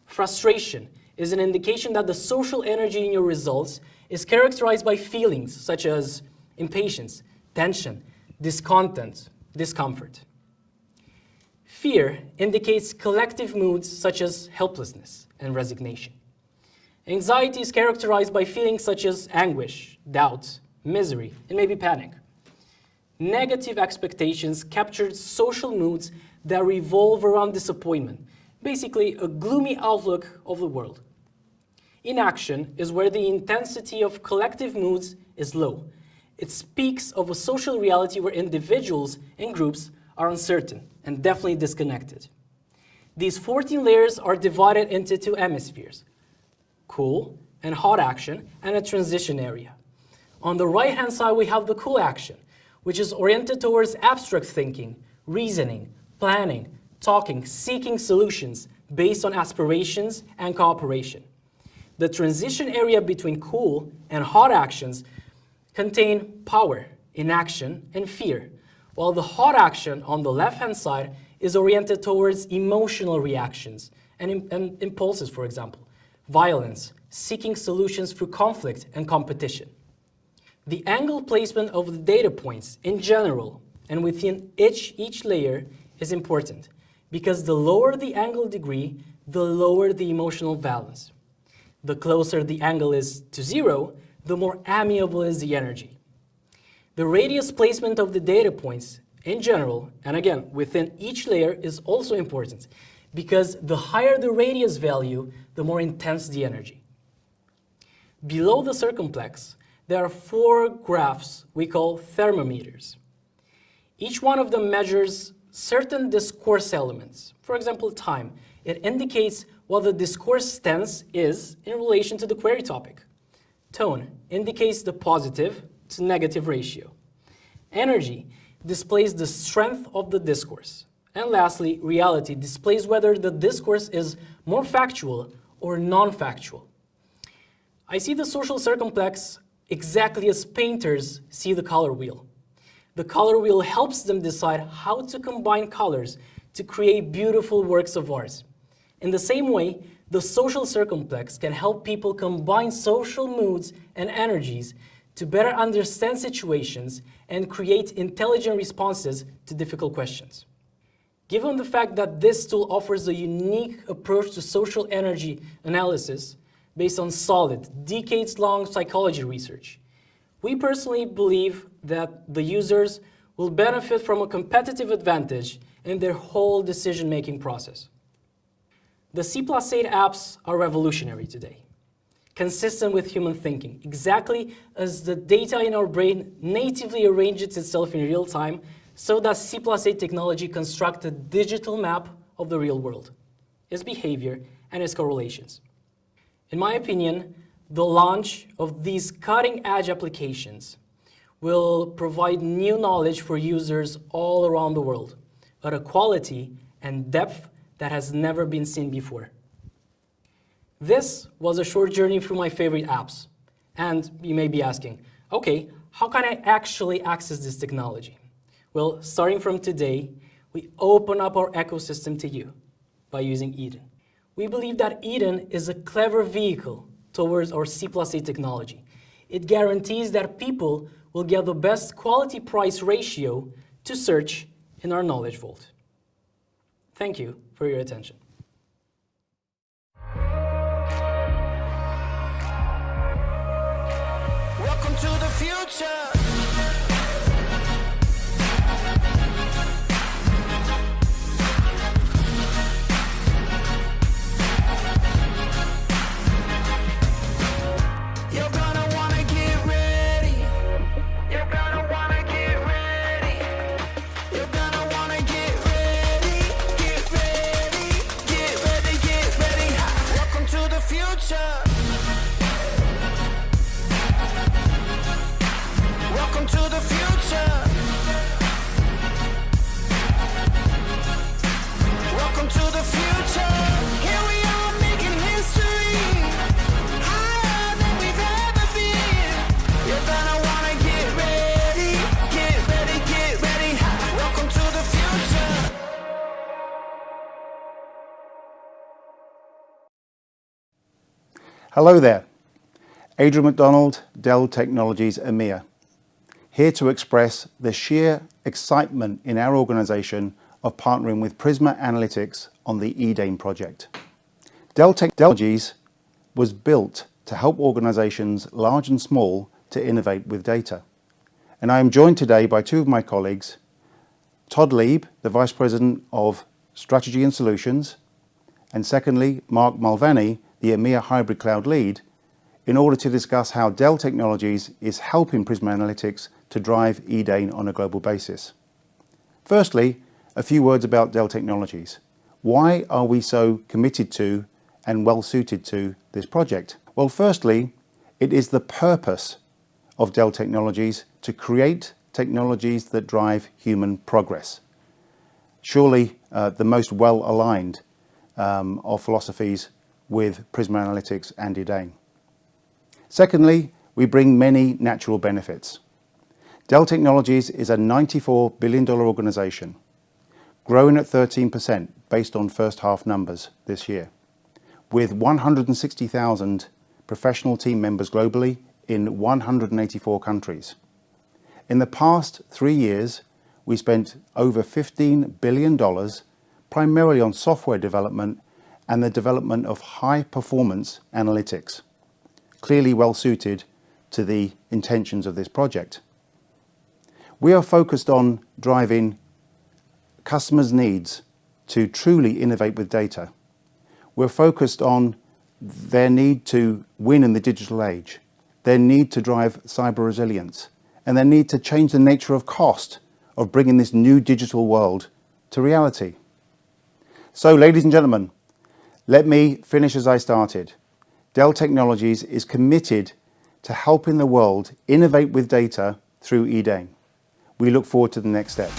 Frustration is an indication that the social energy in your results is characterized by feelings such as impatience, tension, discontent, discomfort. Fear indicates collective moods such as helplessness and resignation. Anxiety is characterized by feelings such as anguish, doubt, misery, and maybe panic. Negative expectations capture social moods that revolve around disappointment, basically a gloomy outlook of the world. Inaction is where the intensity of collective moods is low. It speaks of a social reality where individuals and groups are uncertain and definitely disconnected. These 14 layers are divided into two hemispheres, cool and hot action, and a transition area. On the right-hand side, we have the cool action, which is oriented towards abstract thinking, reasoning, planning, talking, seeking solutions based on aspirations and cooperation. The transition area between cool and hot actions contain power, inaction, and fear, while the hot action on the left-hand side is oriented towards emotional reactions and impulses, for example, violence, seeking solutions through conflict and competition. The angle placement of the data points in general and within each layer is important, because the lower the angle degree, the lower the emotional valence. The closer the angle is to zero, the more amiable is the energy. The radius placement of the data points in general, and again within each layer, is also important, because the higher the radius value, the more intense the energy. Below the circumplex, there are 4 graphs we call thermometers. Each one of them measures certain discourse elements. For example, time. It indicates what the discourse stance is in relation to the query topic. Tone indicates the positive to negative ratio. Energy displays the strength of the discourse. And lastly, reality displays whether the discourse is more factual or non-factual. I see the social circumplex exactly as painters see the color wheel. The color wheel helps them decide how to combine colors to create beautiful works of art. In the same way, the social circumplex can help people combine social moods and energies to better understand situations and create intelligent responses to difficult questions. Given the fact that this tool offers a unique approach to social energy analysis based on solid, decades-long psychology research, we personally believe that the users will benefit from a competitive advantage in their whole decision-making process. The C+8 apps are revolutionary today, consistent with human thinking, exactly as the data in our brain natively arranges itself in real time, so that C+8 technology constructs a digital map of the real world, its behavior, and its correlations. In my opinion, the launch of these cutting-edge applications will provide new knowledge for users all around the world at a quality and depth that has never been seen before. This was a short journey through my favorite apps. And you may be asking, okay, how can I actually access this technology? Well, starting from today, we open up our ecosystem to you by using Edain. We believe that Edain is a clever vehicle towards our C+8 technology. It guarantees that people will get the best quality-price ratio to search in our knowledge vault. Thank you for your attention. Welcome to the future. You're gonna wanna get ready. You're gonna wanna get ready. You're gonna wanna get ready. Get ready. Get ready. Get ready. Welcome to the future. Welcome to the future. Welcome to the future. Here we are making history, higher than we've ever been. You're gonna wanna get ready, get ready, get ready. Welcome to the future. Hello there, Adrian McDonald, Dell Technologies EMEA, here to express the sheer excitement in our organization of partnering with Prisma Analytics on the Edain project. Dell Technologies was built to help organizations large and small to innovate with data. And I am joined today by 2 of my colleagues, Todd Lieb, the Vice President of Strategy and Solutions, and secondly, Mulvany, the EMEA Hybrid Cloud Lead, in order to discuss how Dell Technologies is helping Prisma Analytics to drive Edain on a global basis. Firstly, a few words about Dell Technologies. Why are we so committed to and well suited to this project? Well, firstly, it is the purpose of Dell Technologies to create technologies that drive human progress. Surely the most well-aligned of philosophies with Prisma Analytics and Edain. Secondly, we bring many natural benefits. Dell Technologies is a $94 billion organization, growing at 13% based on first half numbers this year, with 160,000 professional team members globally in 184 countries. In the past 3 years, we spent over $15 billion primarily on software development and the development of high-performance analytics, clearly well suited to the intentions of this project. We are focused on driving customers' needs to truly innovate with data. We're focused on their need to win in the digital age, their need to drive cyber resilience, and their need to change the nature of cost of bringing this new digital world to reality. So, ladies and gentlemen, let me finish as I started. Dell Technologies is committed to helping the world innovate with data through Edain. We look forward to the next step.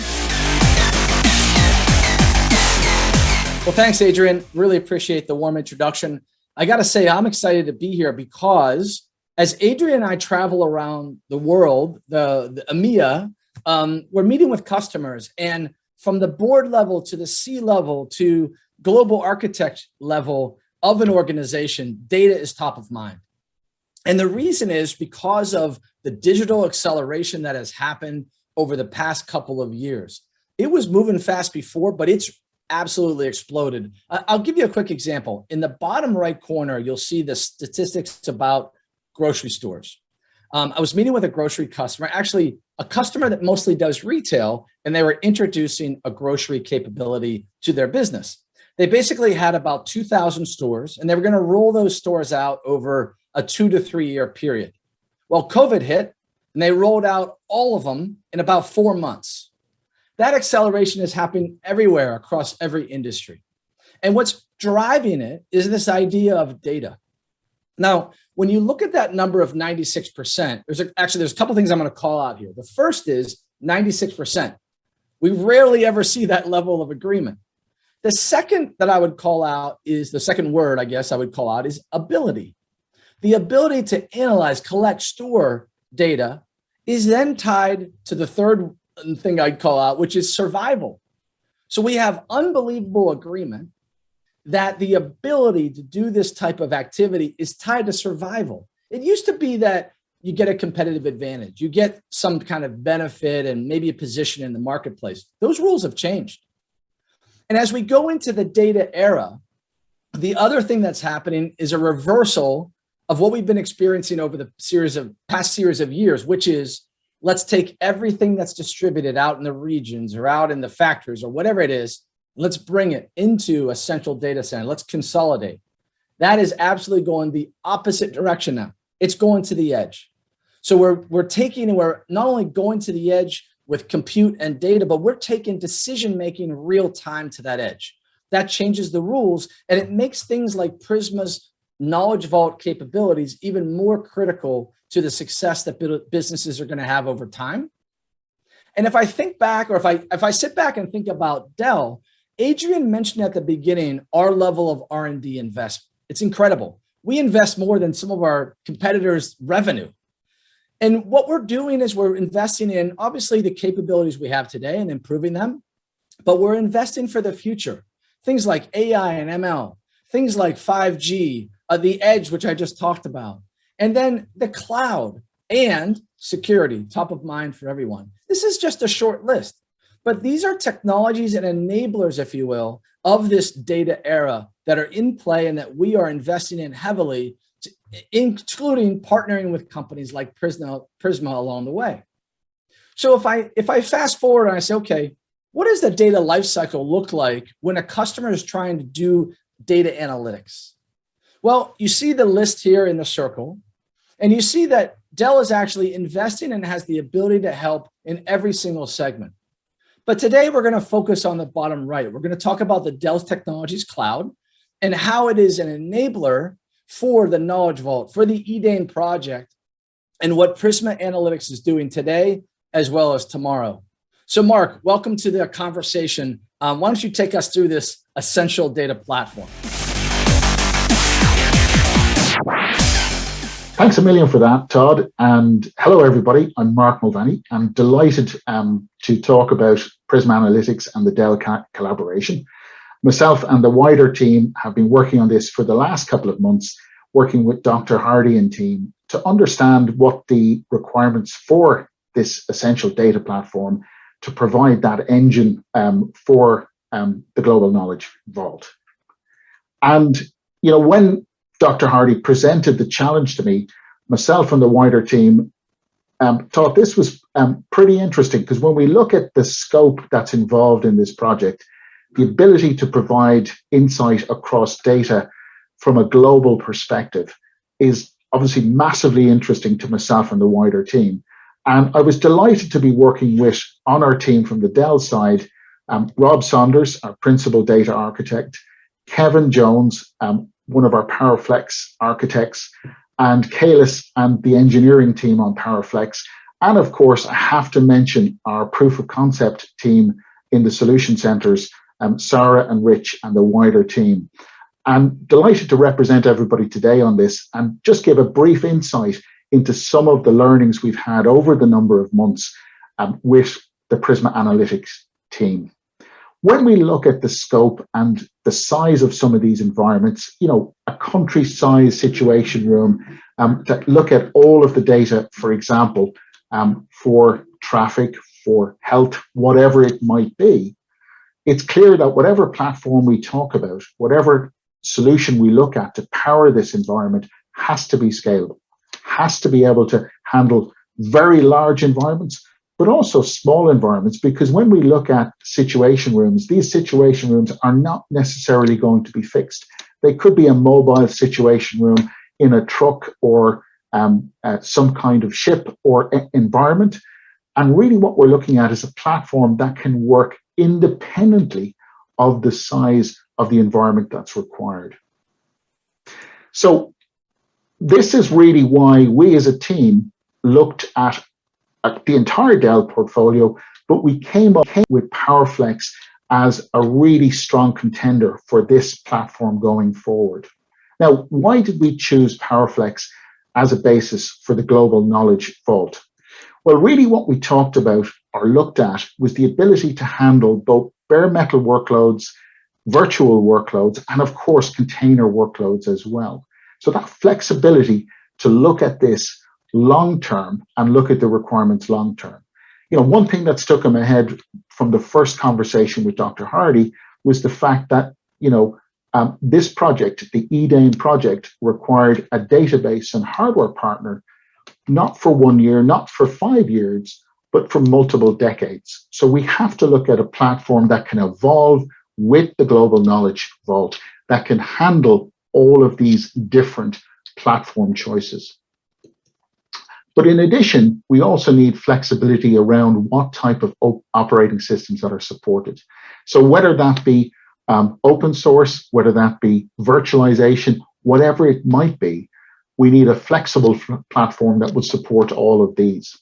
Well, thanks, Adrian. Really appreciate the warm introduction. I got to say, I'm excited to be here because as Adrian and I travel around the world, the EMEA, we're meeting with customers, and from the board level to the C level to global architect level of an organization, data is top of mind. And the reason is because of the digital acceleration that has happened over the past couple of years. It was moving fast before, but it's absolutely exploded. I'll give you a quick example. In the bottom right corner, you'll see the statistics about grocery stores. I was meeting with a grocery customer, actually a customer that mostly does retail, and they were introducing a grocery capability to their business. They basically had about 2,000 stores, and they were going to roll those stores out over a 2 to 3 year period. Well, COVID hit, and they rolled out all of them in about 4 months. That acceleration is happening everywhere across every industry. And what's driving it is this idea of data. Now, when you look at that number of 96%, there's a couple things I'm going to call out here. The first is 96%. We rarely ever see that level of agreement. The second that I would call out is, the second word I guess I would call out is ability. The ability to analyze, collect, store data is then tied to the third thing I'd call out, which is survival. So we have unbelievable agreement that the ability to do this type of activity is tied to survival. It used to be that you get a competitive advantage, you get some kind of benefit and maybe a position in the marketplace. Those rules have changed. And as we go into the data era, the other thing that's happening is a reversal of what we've been experiencing over the past series of years, which is let's take everything that's distributed out in the regions or out in the factories or whatever it is, let's bring it into a central data center. Let's consolidate. That is absolutely going the opposite direction now. It's going to the edge. So we're not only going to the edge with compute and data, but we're taking decision-making real time to that edge. That changes the rules, and it makes things like Prisma's Knowledge Vault capabilities even more critical to the success that businesses are going to have over time. And if I think back, or if I sit back and think about Dell, Adrian mentioned at the beginning our level of R&D investment. It's incredible. We invest more than some of our competitors' revenue. And what we're doing is we're investing in, obviously, the capabilities we have today and improving them, but we're investing for the future. Things like AI and ML, things like 5G, the edge, which I just talked about, and then the cloud and security, top of mind for everyone. This is just a short list, but these are technologies and enablers, if you will, of this data era that are in play and that we are investing in heavily, including partnering with companies like Prisma along the way. So if I fast forward and I say, okay, what does the data lifecycle look like when a customer is trying to do data analytics? Well, you see the list here in the circle, and you see that Dell is actually investing and has the ability to help in every single segment. But today we're going to focus on the bottom right. We're going to talk about the Dell Technologies Cloud and how it is an enabler for the Knowledge Vault, for the Edain project, and what Prisma Analytics is doing today as well as tomorrow. So Mark, welcome to the conversation. Why don't you take us through this essential data platform? Thanks a million for that, Todd. And hello, everybody. I'm Mark Mulvany. I'm delighted to talk about Prisma Analytics and the Dell collaboration. Myself and the wider team have been working on this for the last couple of months, working with Dr. Hardy and team to understand what the requirements for this essential data platform to provide that engine for the Global Knowledge Vault. And, you know, when Dr. Hardy presented the challenge to me, myself and the wider team thought this was pretty interesting, because when we look at the scope that's involved in this project, the ability to provide insight across data from a global perspective is obviously massively interesting to myself and the wider team. And I was delighted to be working with, on our team from the Dell side, Rob Saunders, our principal data architect, Kevin Jones, one of our PowerFlex architects, and Kalis and the engineering team on PowerFlex. And of course, I have to mention our proof of concept team in the solution centers, Sarah and Rich and the wider team. I'm delighted to represent everybody today on this and just give a brief insight into some of the learnings we've had over the number of months with the Prisma Analytics team. When we look at the scope and the size of some of these environments, you know, a country-size situation room, to look at all of the data, for example, for traffic, for health, whatever it might be, it's clear that whatever platform we talk about, whatever solution we look at to power this environment has to be scalable, has to be able to handle very large environments, but also small environments, because when we look at situation rooms, these situation rooms are not necessarily going to be fixed. They could be a mobile situation room in a truck or some kind of ship or environment. And really what we're looking at is a platform that can work independently of the size of the environment that's required. So this is really why we as a team looked at the entire Dell portfolio, but we came up with PowerFlex as a really strong contender for this platform going forward. Now, why did we choose PowerFlex as a basis for the Global Knowledge Vault? Well, really what we talked about or looked at was the ability to handle both bare metal workloads, virtual workloads, and of course, container workloads as well. So that flexibility to look at this long-term and look at the requirements long-term. You know, one thing that stuck in my head from the first conversation with Dr. Hardy was the fact that, you know, this project, the Edain project, required a database and hardware partner, not for 1 year, not for 5 years, but for multiple decades. So we have to look at a platform that can evolve with the Global Knowledge Vault, that can handle all of these different platform choices. But in addition, we also need flexibility around what type of operating systems that are supported. So whether that be open source, whether that be virtualization, whatever it might be, we need a flexible platform that would support all of these.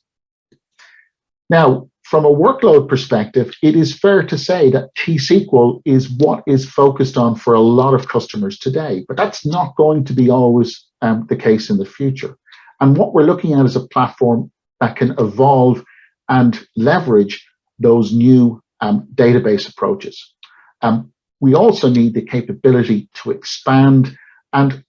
Now, from a workload perspective, it is fair to say that T-SQL is what is focused on for a lot of customers today, but that's not going to be always the case in the future. And what we're looking at is a platform that can evolve and leverage those new database approaches. We also need the capability to expand and,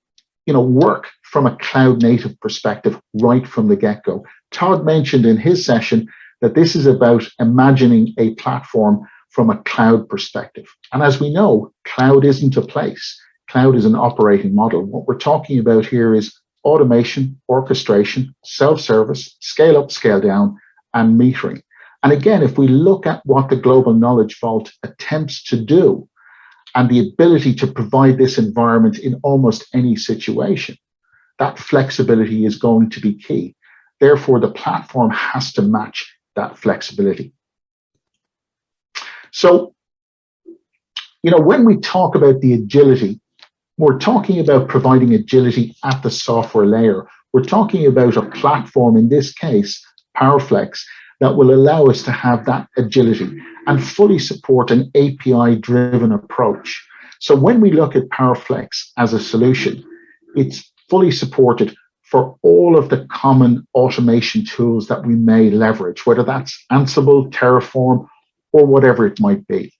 you know, work from a cloud native perspective right from the get-go. Todd mentioned in his session that this is about imagining a platform from a cloud perspective. And as we know, cloud isn't a place. Cloud is an operating model. What we're talking about here is automation, orchestration, self-service, scale up, scale down, and metering. And again, if we look at what the Global Knowledge Vault attempts to do, and the ability to provide this environment in almost any situation. That flexibility is going to be key. Therefore, the platform has to match that flexibility. So, when we talk about the agility, we're talking about providing agility at the software layer. We're talking about a platform, in this case, PowerFlex, that will allow us to have that agility and fully support an API-driven approach. So when we look at PowerFlex as a solution, it's fully supported for all of the common automation tools that we may leverage, whether that's Ansible, Terraform, or whatever it might be.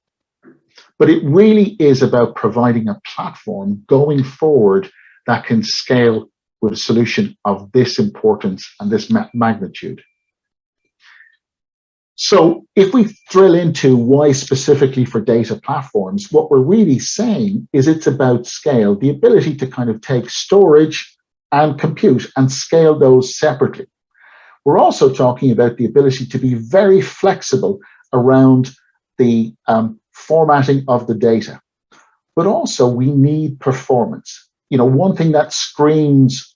But it really is about providing a platform going forward that can scale with a solution of this importance and this magnitude. So if we drill into why specifically for data platforms, what we're really saying is it's about scale, the ability to kind of take storage and compute and scale those separately. We're also talking about the ability to be very flexible around the formatting of the data. But also we need performance. One thing that screams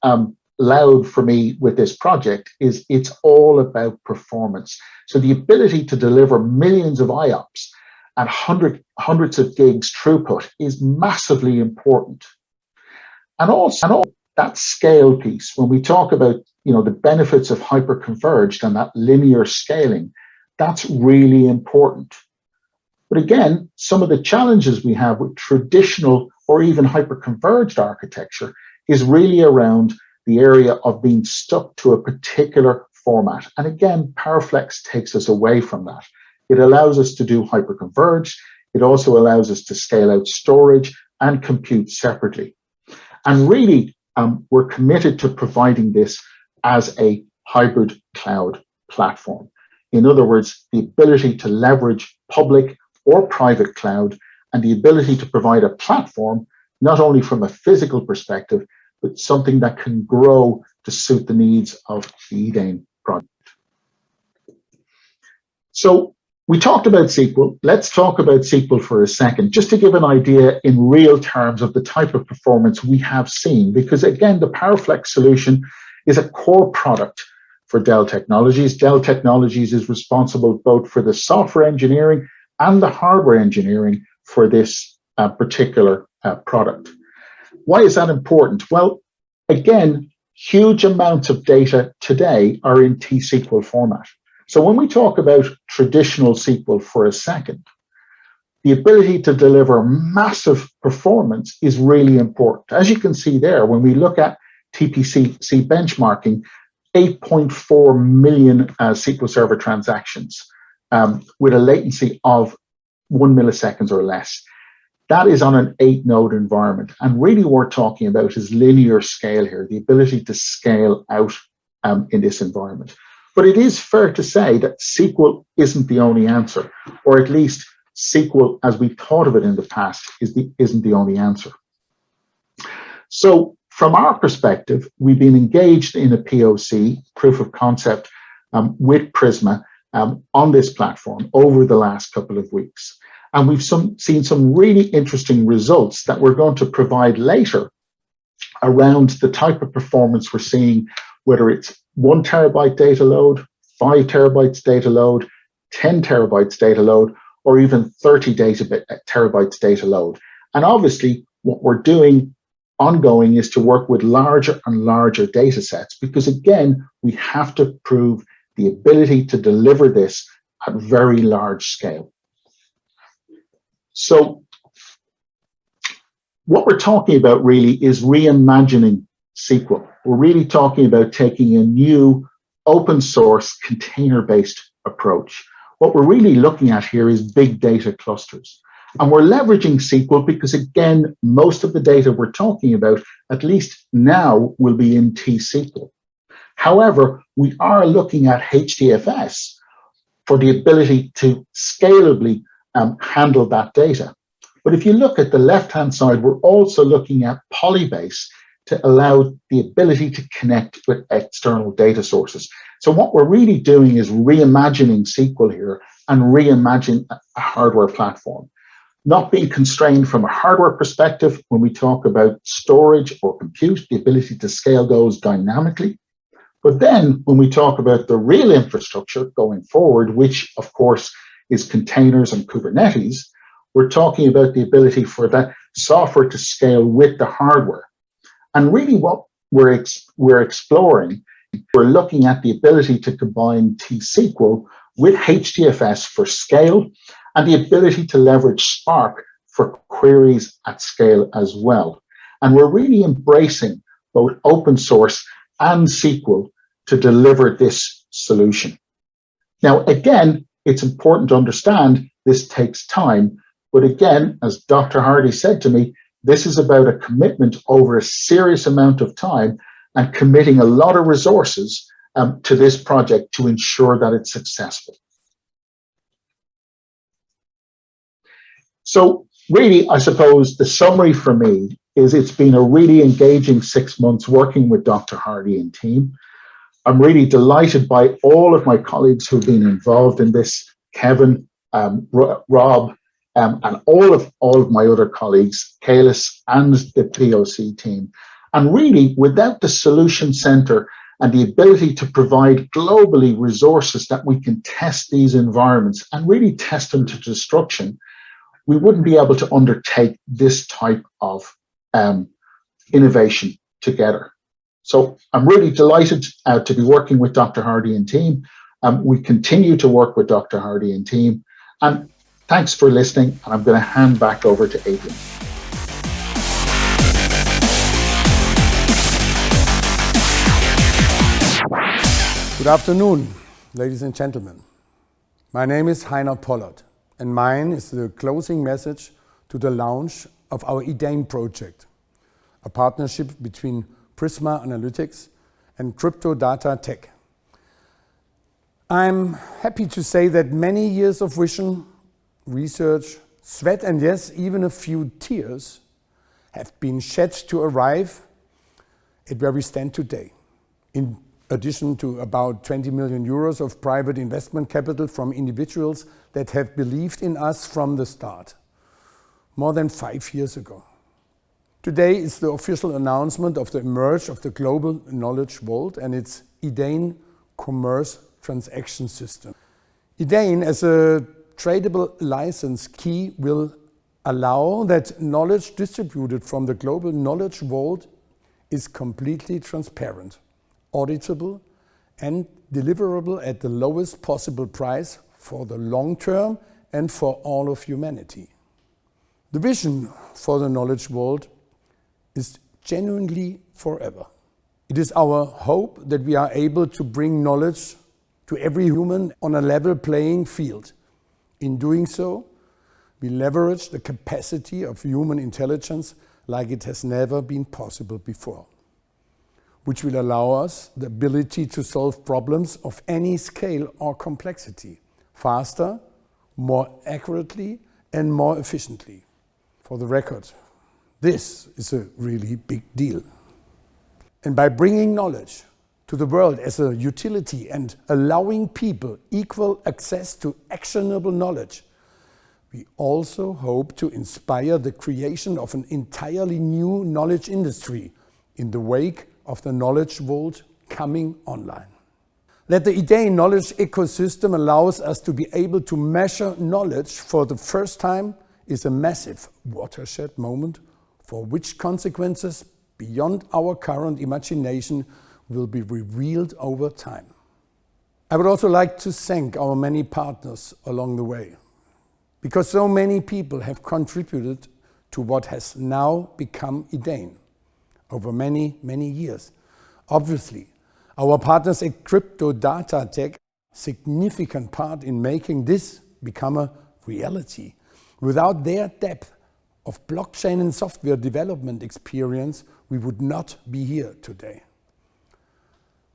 loud for me with this project is it's all about performance. So the ability to deliver millions of IOPS and hundreds of gigs throughput is massively important. And also that scale piece, when we talk about the benefits of hyperconverged and that linear scaling, that's really important. But again, some of the challenges we have with traditional or even hyperconverged architecture is really around the area of being stuck to a particular format. And again, PowerFlex takes us away from that. It allows us to do hyperconverged. It also allows us to scale out storage and compute separately. And really, we're committed to providing this as a hybrid cloud platform. In other words, the ability to leverage public or private cloud and the ability to provide a platform, not only from a physical perspective, but something that can grow to suit the needs of the Edain project. So we talked about SQL. Let's talk about SQL for a second, just to give an idea in real terms of the type of performance we have seen, because again, the PowerFlex solution is a core product for Dell Technologies. Dell Technologies is responsible both for the software engineering and the hardware engineering for this particular product. Why is that important? Well, again, huge amounts of data today are in T-SQL format. So when we talk about traditional SQL for a second, the ability to deliver massive performance is really important. As you can see there, when we look at TPC benchmarking, 8.4 million SQL Server transactions with a latency of 1 millisecond or less. That is on an 8-node environment. And really what we're talking about is linear scale here, the ability to scale out in this environment. But it is fair to say that SQL isn't the only answer, or at least SQL, as we thought of it in the past, isn't the only answer. So from our perspective, we've been engaged in a POC, proof of concept, with Prisma on this platform over the last couple of weeks. And we've seen some really interesting results that we're going to provide later around the type of performance we're seeing, whether it's 1 terabyte data load, 5 terabytes data load, 10 terabytes data load, or even 30 terabytes data load. And obviously, what we're doing ongoing is to work with larger and larger data sets, because again, we have to prove the ability to deliver this at very large scale. So what we're talking about really is reimagining SQL. We're really talking about taking a new open source container-based approach. What we're really looking at here is big data clusters. And we're leveraging SQL because, again, most of the data we're talking about, at least now, will be in T-SQL. However, we are looking at HDFS for the ability to scalably handle that data. But if you look at the left-hand side, we're also looking at Polybase to allow the ability to connect with external data sources. So what we're really doing is reimagining SQL here and reimagine a hardware platform. not being constrained from a hardware perspective when we talk about storage or compute, the ability to scale those dynamically. But then when we talk about the real infrastructure going forward, which of course is containers and Kubernetes, we're talking about the ability for that software to scale with the hardware. And really what we're exploring, we're looking at the ability to combine T-SQL with HDFS for scale and the ability to leverage Spark for queries at scale as well. And we're really embracing both open source and SQL to deliver this solution. Now, again, it's important to understand this takes time, but again, as Dr. Hardy said to me, this is about a commitment over a serious amount of time and committing a lot of resources to this project to ensure that it's successful. So really, I suppose the summary for me is it's been a really engaging 6 months working with Dr. Hardy and team. I'm really delighted by all of my colleagues who've been involved in this, Kevin, Rob, and all of my other colleagues, Kalis and the POC team. And really, without the Solution Center and the ability to provide globally resources that we can test these environments and really test them to destruction, we wouldn't be able to undertake this type of innovation together. So I'm really delighted to be working with Dr. Hardy and team. We continue to work with Dr. Hardy and team. And thanks for listening. And I'm going to hand back over to Adrian. Good afternoon, ladies and gentlemen. My name is Heiner Pollert, and mine is the closing message to the launch of our Edain project, a partnership between Prisma Analytics and CryptoDATA Tech. I'm happy to say that many years of vision, research, sweat, and yes, even a few tears have been shed to arrive at where we stand today. In addition to about 20 million euros of private investment capital from individuals that have believed in us from the start, more than 5 years ago. Today is the official announcement of the emerge of the global knowledge vault and its Edain commerce transaction system. Edain, as a tradable license key, will allow that knowledge distributed from the global knowledge vault is completely transparent, auditable, and deliverable at the lowest possible price for the long term and for all of humanity. The vision for the knowledge vault is genuinely forever. It is our hope that we are able to bring knowledge to every human on a level playing field. In doing so, we leverage the capacity of human intelligence like it has never been possible before, which will allow us the ability to solve problems of any scale or complexity faster, more accurately, and more efficiently. For the record, this is a really big deal. And by bringing knowledge to the world as a utility and allowing people equal access to actionable knowledge, we also hope to inspire the creation of an entirely new knowledge industry in the wake of the knowledge vault coming online. That the Edain knowledge ecosystem allows us to be able to measure knowledge for the first time is a massive watershed moment for which consequences beyond our current imagination will be revealed over time. I would also like to thank our many partners along the way, because so many people have contributed to what has now become Edain over many, many years. Obviously, our partners at CryptoDATA Tech significant part in making this become a reality. Without their depth of blockchain and software development experience, we would not be here today.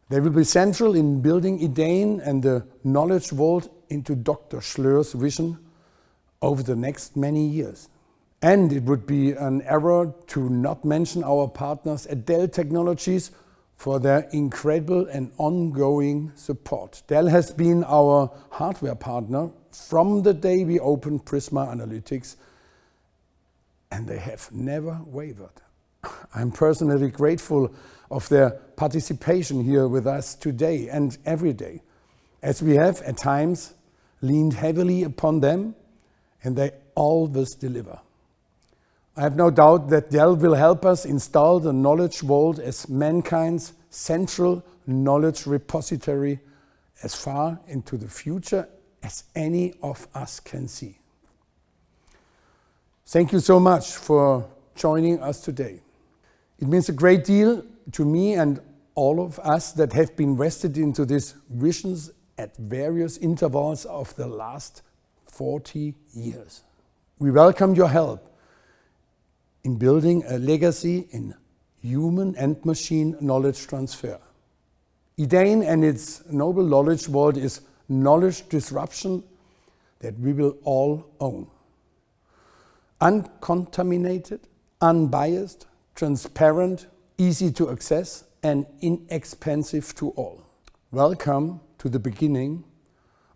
They will be central in building Edain and the knowledge vault into Dr. Schloer's vision over the next many years. And it would be an error to not mention our partners at Dell Technologies for their incredible and ongoing support. Dell has been our hardware partner from the day we opened Prisma Analytics and they have never wavered. I'm personally grateful of their participation here with us today and every day, as we have at times leaned heavily upon them, and they always deliver. I have no doubt that Dell will help us install the knowledge vault as mankind's central knowledge repository as far into the future as any of us can see. Thank you so much for joining us today. It means a great deal to me and all of us that have been vested into these visions at various intervals of the last 40 years. We welcome your help in building a legacy in human and machine knowledge transfer. Edain and its noble knowledge vault is knowledge disruption that we will all own. Uncontaminated, unbiased, transparent, easy to access, and inexpensive to all. Welcome to the beginning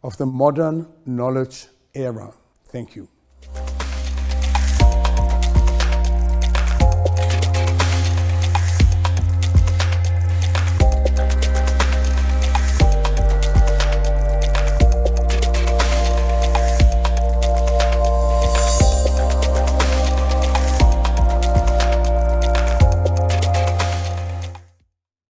of the modern knowledge era. Thank you.